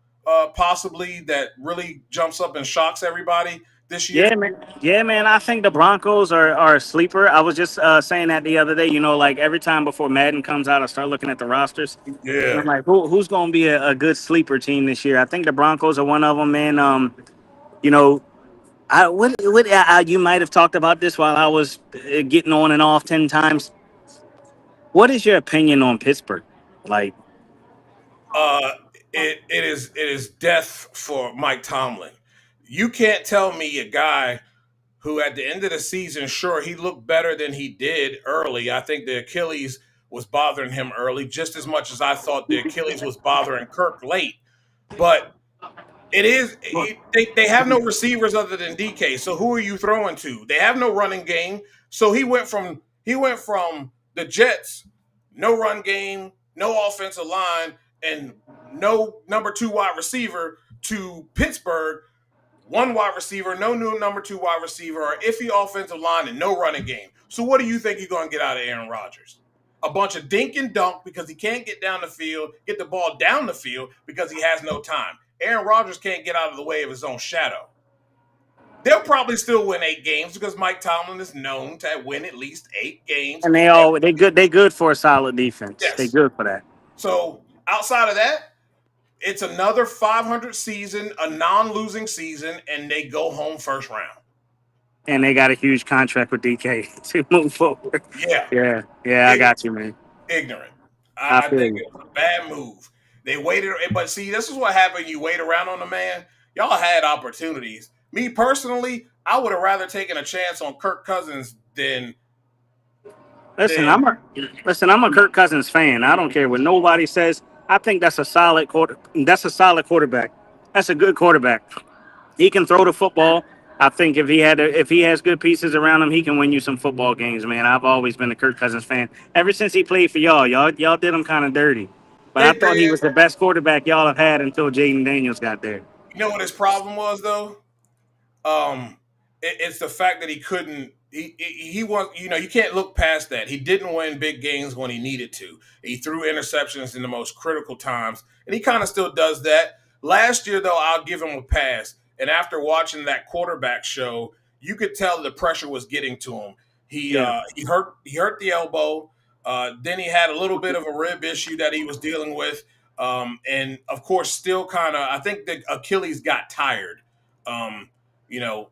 A: possibly that really jumps up and shocks everybody this year.
G: Yeah, man. Yeah, man. I think the Broncos are a sleeper. I was just saying that the other day. Like every time before Madden comes out, I start looking at the rosters. And
A: Yeah.
G: I'm like, who's going to be a good sleeper team this year? I think the Broncos are one of them, man. You know, you might have talked about this while I was getting on and off 10 times. What is your opinion on Pittsburgh? Like,
A: Uh, it is death for Mike Tomlin. You can't tell me a guy who, at the end of the season, sure, he looked better than he did early. I think the Achilles was bothering him early, just as much as I thought the Achilles was bothering Kirk late. But they have no receivers other than DK. So who are you throwing to? They have no running game. So he went from the Jets, no run game, no offensive line, and no number 2 wide receiver, to Pittsburgh, 1 wide receiver, no new number 2 wide receiver, or iffy offensive line, and no running game. So what do you think you're going to get out of Aaron Rodgers? A bunch of dink and dunk because he can't get the ball down the field because he has no time. Aaron Rodgers can't get out of the way of his own shadow. They'll probably still win 8 games because Mike Tomlin is known to win at least 8 games.
G: and they good for a solid defense. They
A: Yes.
G: good for that.
A: So outside of that, it's another 500 season, a non-losing season, and they go home first round.
G: And they got a huge contract with DK to move forward.
A: Yeah.
G: Yeah, I got you, man.
A: Ignorant.
G: I
A: I
G: feel
A: think
G: you.
A: it was a bad move. They waited, but see, this is what happened. You wait around on the man. Y'all had opportunities. Me personally, I would have rather taken a chance on Kirk Cousins than.
G: Listen, I'm a Kirk Cousins fan. I don't care what nobody says. I think that's a solid quarterback. That's a good quarterback. He can throw the football. I think if he has good pieces around him, he can win you some football games, man. I've always been a Kirk Cousins fan. Ever since he played for y'all did him kind of dirty. But I
A: They
G: thought he
A: did.
G: was the best quarterback y'all have had until Jaden Daniels got there.
A: You know what his problem was, though? It's the fact that he couldn't. He was. You can't look past that. He didn't win big games when he needed to. He threw interceptions in the most critical times, and he kind of still does that. Last year, though, I'll give him a pass. And after watching that quarterback show, you could tell the pressure was getting to him. He hurt the elbow. Then he had a little bit of a rib issue that he was dealing with, and of course, still kind of. I think the Achilles got tired. Um, you know,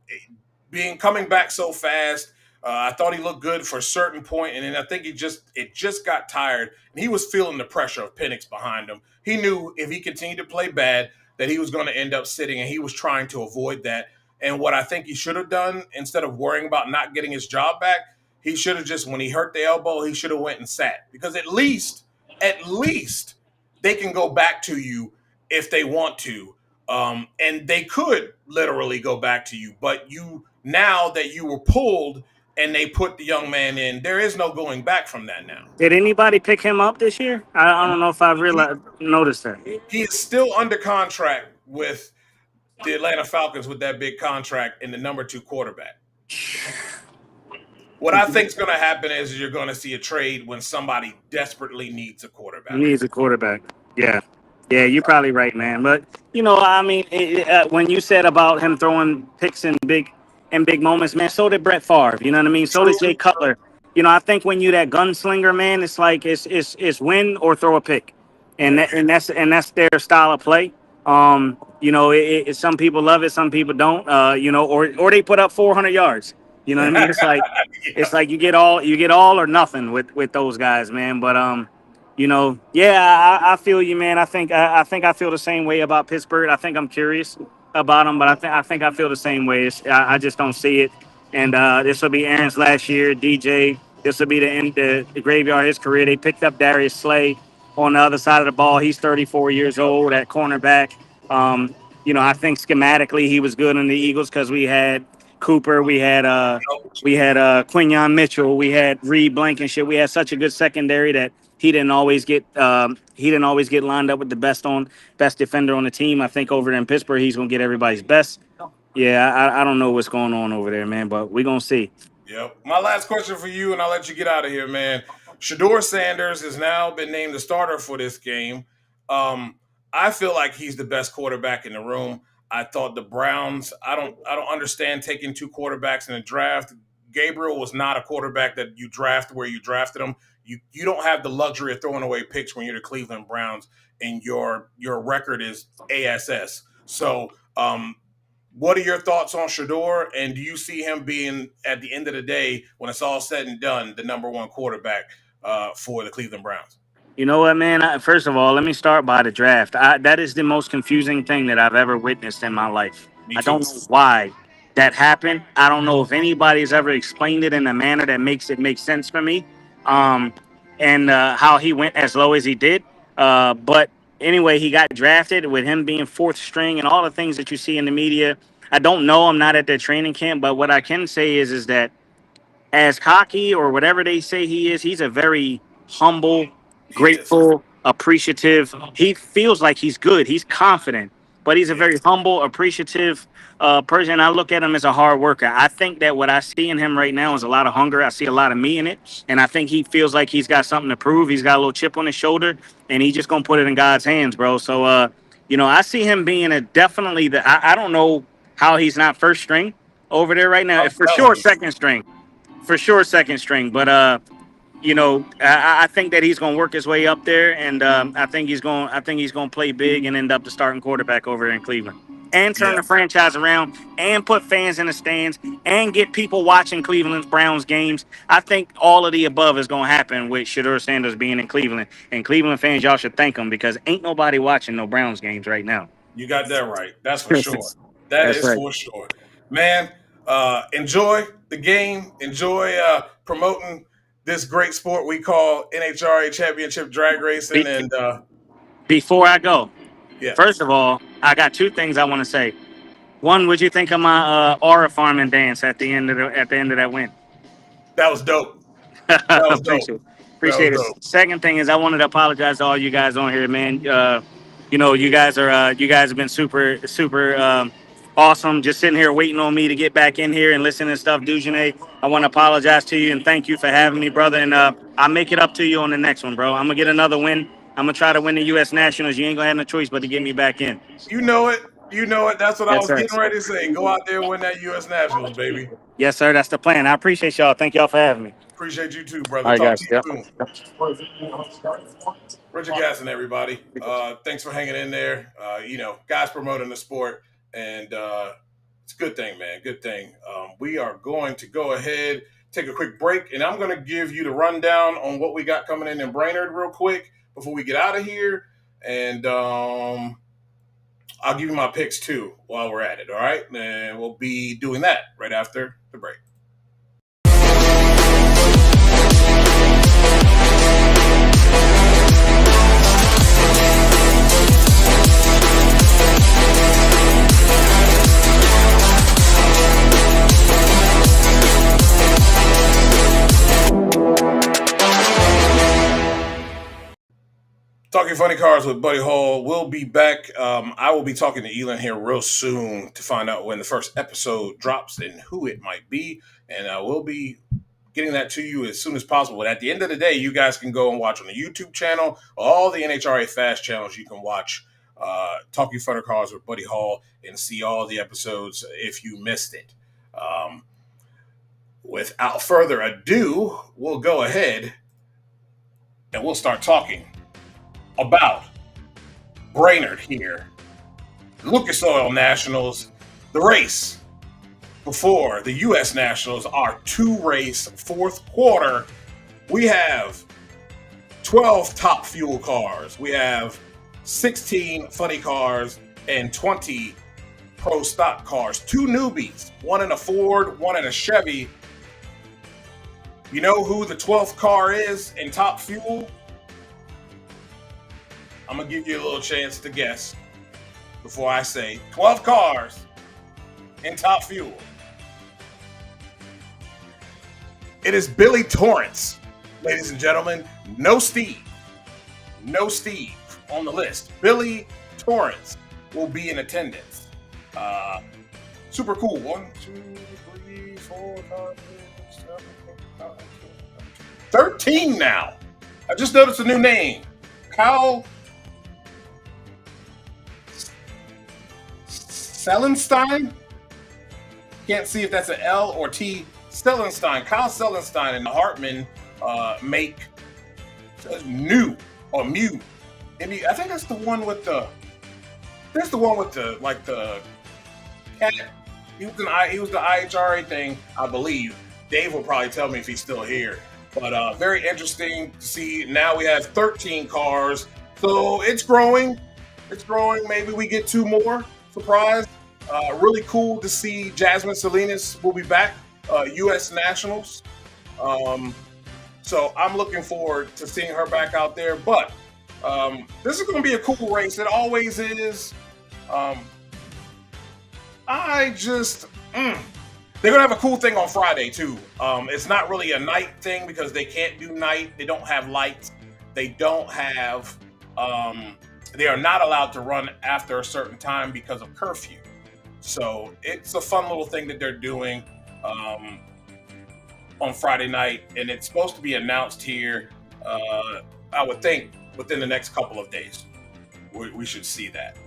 A: coming back so fast. I thought he looked good for a certain point, and then I think it just got tired, and he was feeling the pressure of Penix behind him. He knew if he continued to play bad that he was going to end up sitting, and he was trying to avoid that. And what I think he should have done, instead of worrying about not getting his job back, he should have just, when he hurt the elbow, he should have went and sat, because at least they can go back to you if they want to. And they could literally go back to you, but now that you were pulled and they put the young man in, there is no going back from that now.
G: Did anybody pick him up this year? I don't know if I've noticed that.
A: He is still under contract with the Atlanta Falcons with that big contract and the number 2 quarterback. What I think is going to happen is you're going to see a trade when somebody desperately needs a quarterback.
G: Needs a quarterback. Yeah, you're probably right, man. But I mean, when you said about him throwing picks in big moments, man, so did Brett Favre. You know what I mean? So did Jay Cutler. I think when you that gunslinger, man, it's like it's win or throw a pick, and that's their style of play. Some people love it, some people don't. Or they put up 400 yards. You know what I mean? It's like It's like you get all or nothing with those guys, man. But I feel you, man. I think I feel the same way about Pittsburgh. I think I'm curious about them, but I think I feel the same way. I just don't see it. And this will be Aaron's last year. DJ, this will be the end, the graveyard of his career. They picked up Darius Slay on the other side of the ball. He's 34 years old at cornerback. I think schematically he was good in the Eagles because we had Cooper, we had Quinyon Mitchell, we had Reed Blankenship. We had such a good secondary that he didn't always get lined up with the best defender on the team. I think over there in Pittsburgh, he's gonna get everybody's best. Yeah, I don't know what's going on over there, man, but we're gonna see.
A: Yep. My last question for you, and I'll let you get out of here, man. Shador Sanders has now been named the starter for this game. I feel like he's the best quarterback in the room. I thought the Browns, I don't understand taking 2 quarterbacks in a draft. Gabriel was not a quarterback that you draft where you drafted him. You don't have the luxury of throwing away picks when you're the Cleveland Browns and your record is ASS. So what are your thoughts on Shador, and do you see him being, at the end of the day, when it's all said and done, the number 1 quarterback for the Cleveland Browns?
G: You know what, man? First of all, let me start by the draft. That is the most confusing thing that I've ever witnessed in my life.
A: Me
G: I
A: too.
G: don't know why that happened. I don't know if anybody's ever explained it in a manner that makes it make sense for me. And how he went as low as he did. But anyway, he got drafted with him being 4th string and all the things that you see in the media. I don't know. I'm not at their training camp, but what I can say is that as cocky or whatever they say he is, he's a very humble, grateful, appreciative. He feels like he's good. He's confident, but he's a very humble, appreciative person. I look at him as a hard worker. I think that what I see in him right now is a lot of hunger. I see a lot of me in it, and I think he feels like he's got something to prove. He's got a little chip on his shoulder, and he's just gonna put it in God's hands, bro. So, I see him being definitely the. I don't know how he's not 1st string over there right now. For sure, 2nd string. For sure, 2nd string. But I think that he's going to work his way up there, and I think he's going to play big and end up the starting quarterback over there in Cleveland, and turn the franchise around, and put fans in the stands, and get people watching Cleveland Browns games. I think all of the above is going to happen with Shador Sanders being in Cleveland. And Cleveland fans, y'all should thank him, because ain't nobody watching no Browns games right now.
A: You got that right. That's for sure. That's
G: right.
A: For sure. Man, enjoy the game. Enjoy promoting this great sport we call NHRA Championship Drag Racing. And
G: before I go,
A: yeah.
G: First of all, I got 2 things I want to say. One, what'd you think of my aura farming dance at the end of that win?
A: That was dope. That was dope.
G: Appreciate it.
A: Dope.
G: Second thing is, I wanted to apologize to all you guys on here, man. You guys have been super awesome. Just sitting here waiting on me to get back in here and listen to stuff. Dujane, I want to apologize to you and thank you for having me, brother. And I'll make it up to you on the next one, bro. I'm gonna get another win. I'm gonna try to win the U.S. Nationals. You ain't gonna have no choice but to get me back in.
A: You know it. That's what I was getting ready to say. Go out there and win that U.S. Nationals, baby.
G: Yes, sir. That's the plan. I appreciate y'all. Thank y'all for having me.
A: Appreciate you too, brother.
G: All right,
A: Talk
G: guys.
A: to you soon. Richard Gadson, everybody. Thanks for hanging in there. Guys promoting the sport, and it's a good thing, man. Good thing. We are going to go ahead, take a quick break, and I'm going to give you the rundown on what we got coming in Brainerd real quick before we get out of here. And I'll give you my picks too while we're at it. All right. And we'll be doing that right after the break. Talking Funny Cars with Buddy Hall. We'll be back. I will be talking to Elon here real soon to find out when the first episode drops and who it might be. And we'll be getting that to you as soon as possible. But at the end of the day, you guys can go and watch on the YouTube channel, all the NHRA Fast channels. You can watch Talking Funny Cars with Buddy Hall and see all the episodes if you missed it. Without further ado, we'll go ahead and we'll start talking about Brainerd here. Lucas Oil Nationals, the race before the U.S. Nationals, our 2-race fourth quarter. We have 12 top fuel cars. We have 16 funny cars and 20 pro stock cars. 2 newbies, one in a Ford, one in a Chevy. You know who the 12th car is in top fuel? I'm going to give you a little chance to guess before I say 12 cars in top fuel. It is Billy Torrance, ladies and gentlemen. No Steve on the list. Billy Torrance will be in attendance. Super cool. 1, 2, 3, 4, 5, 6, 7, 8, 9, 10, 13 now. I just noticed a new name. Kyle Sellenstein. Can't see if that's an L or T. Sellenstein. Kyle Sellenstein and the Hartman make new or Mew. I think that's the one with the. That's the one with the cat. He was the IHRA thing, I believe. Dave will probably tell me if he's still here. But very interesting to see. Now we have 13 cars, so it's growing. It's growing. Maybe we get 2 more. Surprise! Really cool to see Jasmine Salinas will be back. U.S. Nationals. So I'm looking forward to seeing her back out there. But this is going to be a cool race. It always is. They're going to have a cool thing on Friday, too. It's not really a night thing because they can't do night. They don't have lights. They don't have, they are not allowed to run after a certain time because of curfew. So it's a fun little thing that they're doing on Friday night. And it's supposed to be announced here, I would think, within the next couple of days. We should see that.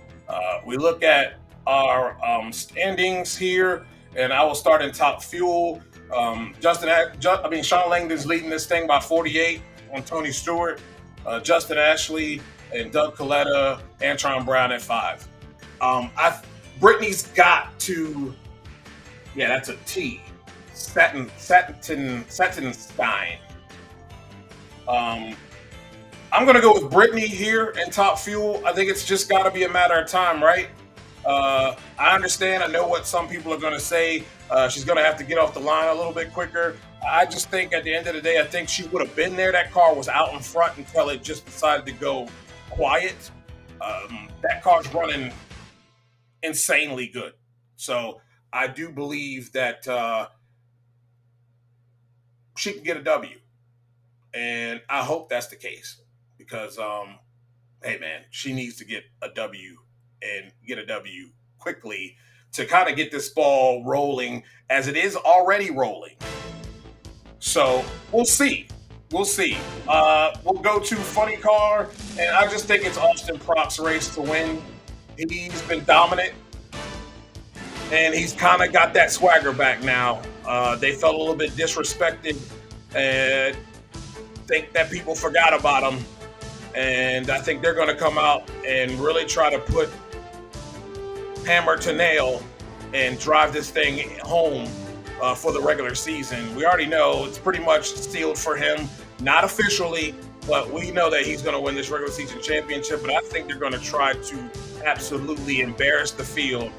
A: We look at our standings here, and I will start in top fuel. Sean Langdon's leading this thing by 48 on Tony Stewart. Justin Ashley and Doug Coletta, Antron Brown at 5. Brittany's got to, that's a T. Sattenstein. I'm going to go with Brittany here in top fuel. I think it's just got to be a matter of time, right? I understand. I know what some people are going to say. She's going to have to get off the line a little bit quicker. I just think at the end of the day, I think she would have been there. That car was out in front until it just decided to go quiet. That car's running insanely good. So I do believe that she can get a W. And I hope that's the case because, hey, man, she needs to get a W and get a W quickly to kind of get this ball rolling as it is already rolling. So we'll see. We'll see. We'll go to funny car, and I just think it's Austin Proc's race to win. He's been dominant, and he's kind of got that swagger back now. They felt a little bit disrespected, and think that people forgot about him. And I think they're going to come out and really try to put hammer to nail and drive this thing home for the regular season. We already know it's pretty much sealed for him, not officially, but we know that he's going to win this regular season championship. But I think they're going to try to absolutely embarrass the field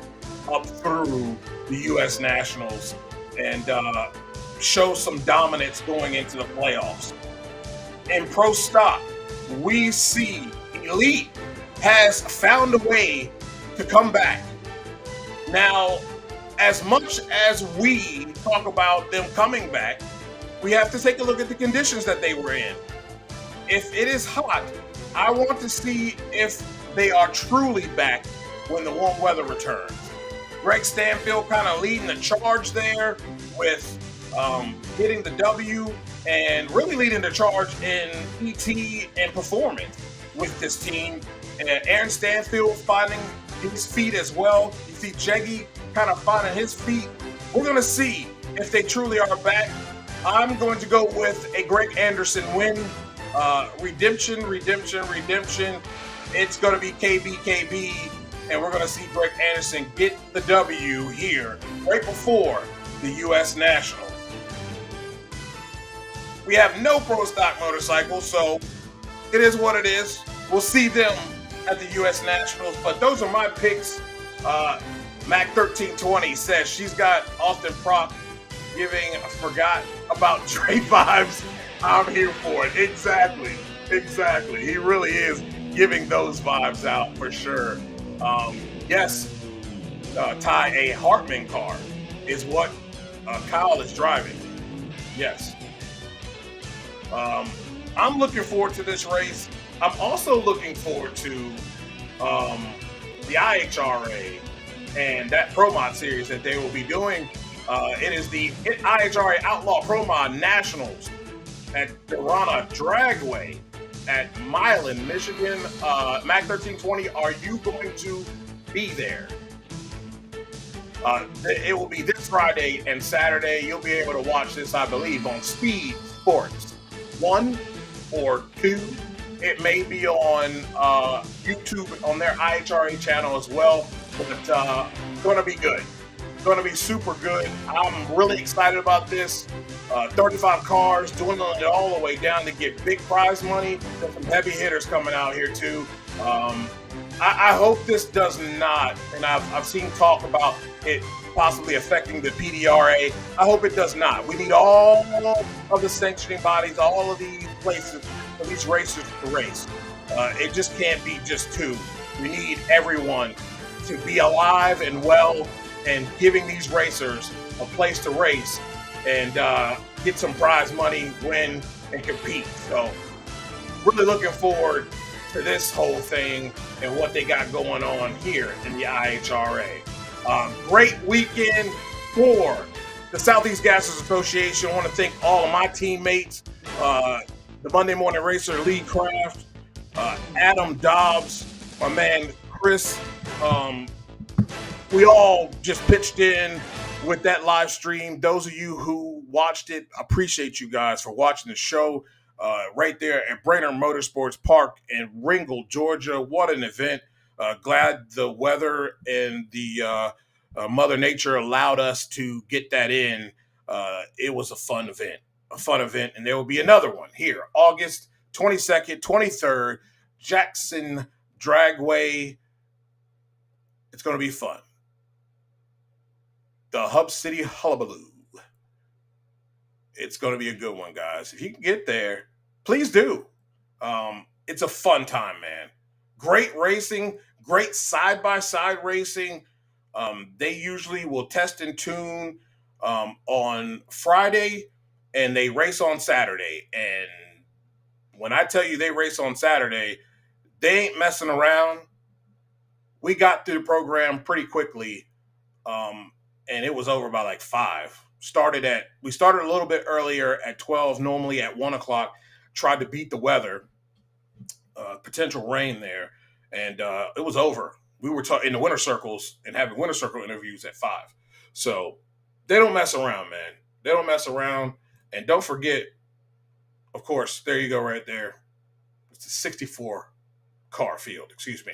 A: up through the U.S. Nationals and show some dominance going into the playoffs. In pro stock, we see Elite has found a way to come back. Now, as much as we talk about them coming back, we have to take a look at the conditions that they were in. If it is hot, I want to see if they are truly back when the warm weather returns. Greg Stanfield kind of leading the charge there with getting the W and really leading the charge in ET and performance with this team. And Aaron Stanfield finding his feet as well. You see Jeggy kind of finding his feet. We're going to see if they truly are back. I'm going to go with a Greg Anderson win. Redemption. It's going to be KB, and we're going to see Greg Anderson get the W here right before the U.S. Nationals. We have no pro stock motorcycles, so it is what it is. We'll see them at the U.S. Nationals, but those are my picks. Mac1320 says she's got Austin Proc giving forgot about Dre vibes. I'm here for it. Exactly. He really is giving those vibes out for sure. Yes, Ty, a Hartman car is what Kyle is driving. Yes. I'm looking forward to this race. I'm also looking forward to the IHRA and that Pro Mod series that they will be doing. It is the IHRA Outlaw Pro Mod Nationals at Durana Dragway at Milan, Michigan. Mac 1320, are you going to be there? It will be this Friday and Saturday. You'll be able to watch this, I believe, on Speed Sports 1 or 2. It may be on YouTube on their IHRA channel as well. But going to be good. Going to be super good. I'm really excited about this. 35 cars, doing it all the way down to get big prize money. There's some heavy hitters coming out here too. I hope this does not, and I've seen talk about it possibly affecting the PDRA. I hope it does not. We need all of the sanctioning bodies, all of these places for these racers to race. It just can't be just two. We need everyone to be alive and well and giving these racers a place to race and get some prize money, win, and compete. So really looking forward to this whole thing and what they got going on here in the IHRA. Great weekend for the Southeast Gassers Association. I want to thank all of my teammates, the Monday Morning Racer Lee Craft, Adam Dobbs, my man Chris. We all just pitched in with that live stream. Those of you who watched it, appreciate you guys for watching the show right there at Brainerd Motorsports Park in Ringgold, Georgia. What an event. Glad the weather and the Mother Nature allowed us to get that in. It was a fun event, and there will be another one here, August 22nd, 23rd, Jackson Dragway. It's going to be fun. The Hub City Hullabaloo. It's going to be a good one, guys. If you can get there, please do. It's a fun time, man. Great racing, great side-by-side racing. They usually will test and tune on Friday, and they race on Saturday. And when I tell you they race on Saturday, they ain't messing around. We got through the program pretty quickly, and it was over by like 5. We started a little bit earlier at 12, normally at 1 o'clock. Tried to beat the weather, potential rain there, and it was over. We were in the winter circles and having winter circle interviews at 5. So they don't mess around, man. They don't mess around. And don't forget, of course, there you go right there. It's a 64 car field. Excuse me.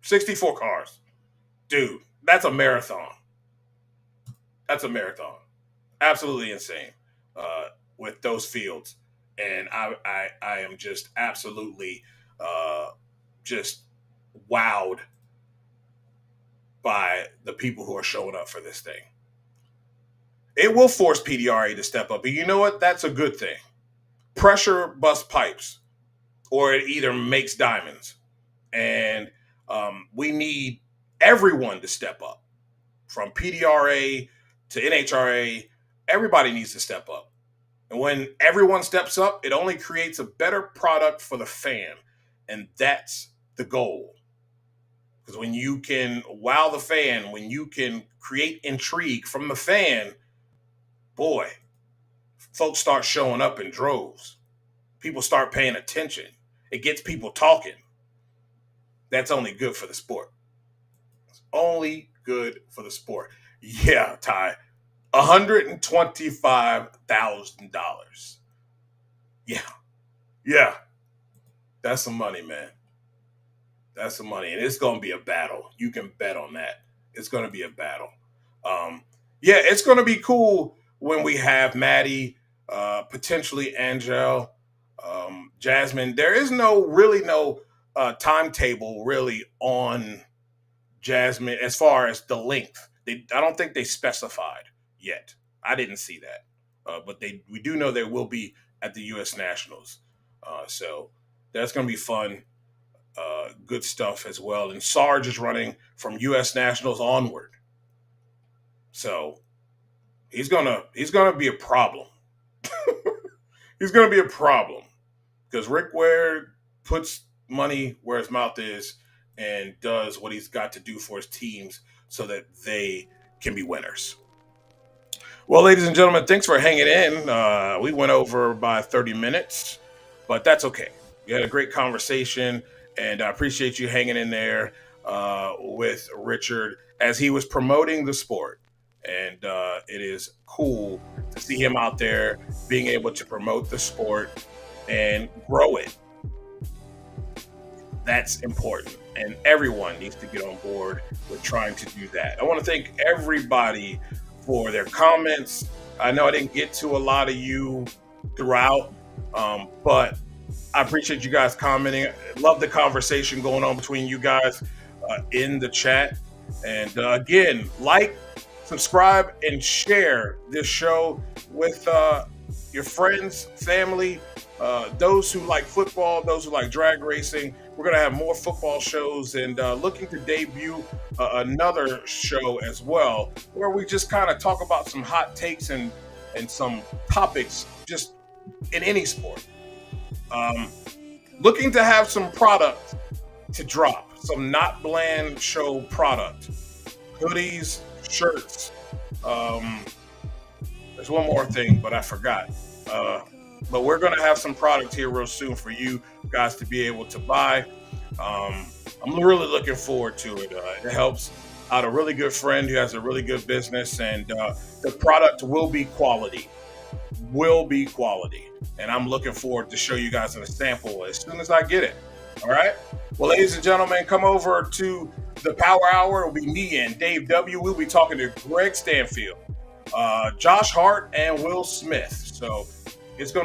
A: 64 cars. Dude, that's a marathon. That's a marathon. Absolutely insane with those fields. And I am just absolutely just wowed by the people who are showing up for this thing. It will force PDRA to step up. And you know what? That's a good thing. Pressure busts pipes, or it either makes diamonds. And we need everyone to step up, from PDRA to NHRA. Everybody needs to step up. And when everyone steps up, it only creates a better product for the fan. And that's the goal. Because when you can wow the fan, when you can create intrigue from the fan, boy, folks start showing up in droves. People start paying attention. It gets people talking. That's only good for the sport. It's only good for the sport. Yeah, Ty. $125,000. Yeah. That's some money, man. That's some money. And it's going to be a battle. You can bet on that. It's going to be a battle. It's going to be cool when we have Maddie, potentially Angel, Jasmine. There is no timetable really on Jasmine as far as the length. I don't think they specified yet. I didn't see that. But we do know they will be at the U.S. Nationals. So that's going to be fun. Good stuff as well. And Sarge is running from U.S. Nationals onward. So he's gonna be a problem. he's going to be a problem because Rick Ware puts money where his mouth is and does what he's got to do for his teams so that they can be winners. Well, ladies and gentlemen, thanks for hanging in. We went over by 30 minutes, but that's okay. We had a great conversation, and I appreciate you hanging in there with Richard as he was promoting the sport. And it is cool to see him out there being able to promote the sport and grow it. That's important, and everyone needs to get on board with trying to do that. I want to thank everybody for their comments. I know I didn't get to a lot of you throughout, but I appreciate you guys commenting. Love the conversation going on between you guys in the chat. And again, like, subscribe, and share this show with your friends, family, those who like football, those who like drag racing. We're going to have more football shows and looking to debut another show as well, where we just kind of talk about some hot takes and some topics just in any sport. Looking to have some product to drop, some Not Bland Show product, hoodies, shirts. There's one more thing, but I forgot. But we're going to have some product here real soon for you guys to be able to buy. I'm really looking forward to it. It helps out a really good friend who has a really good business, and the product will be quality. And I'm looking forward to show you guys a sample as soon as I get it. All right. Well, ladies and gentlemen, come over to the Power Hour. It'll be me and Dave W. We'll be talking to Greg Stanfield, Josh Hart, and Will Smith. So it's going to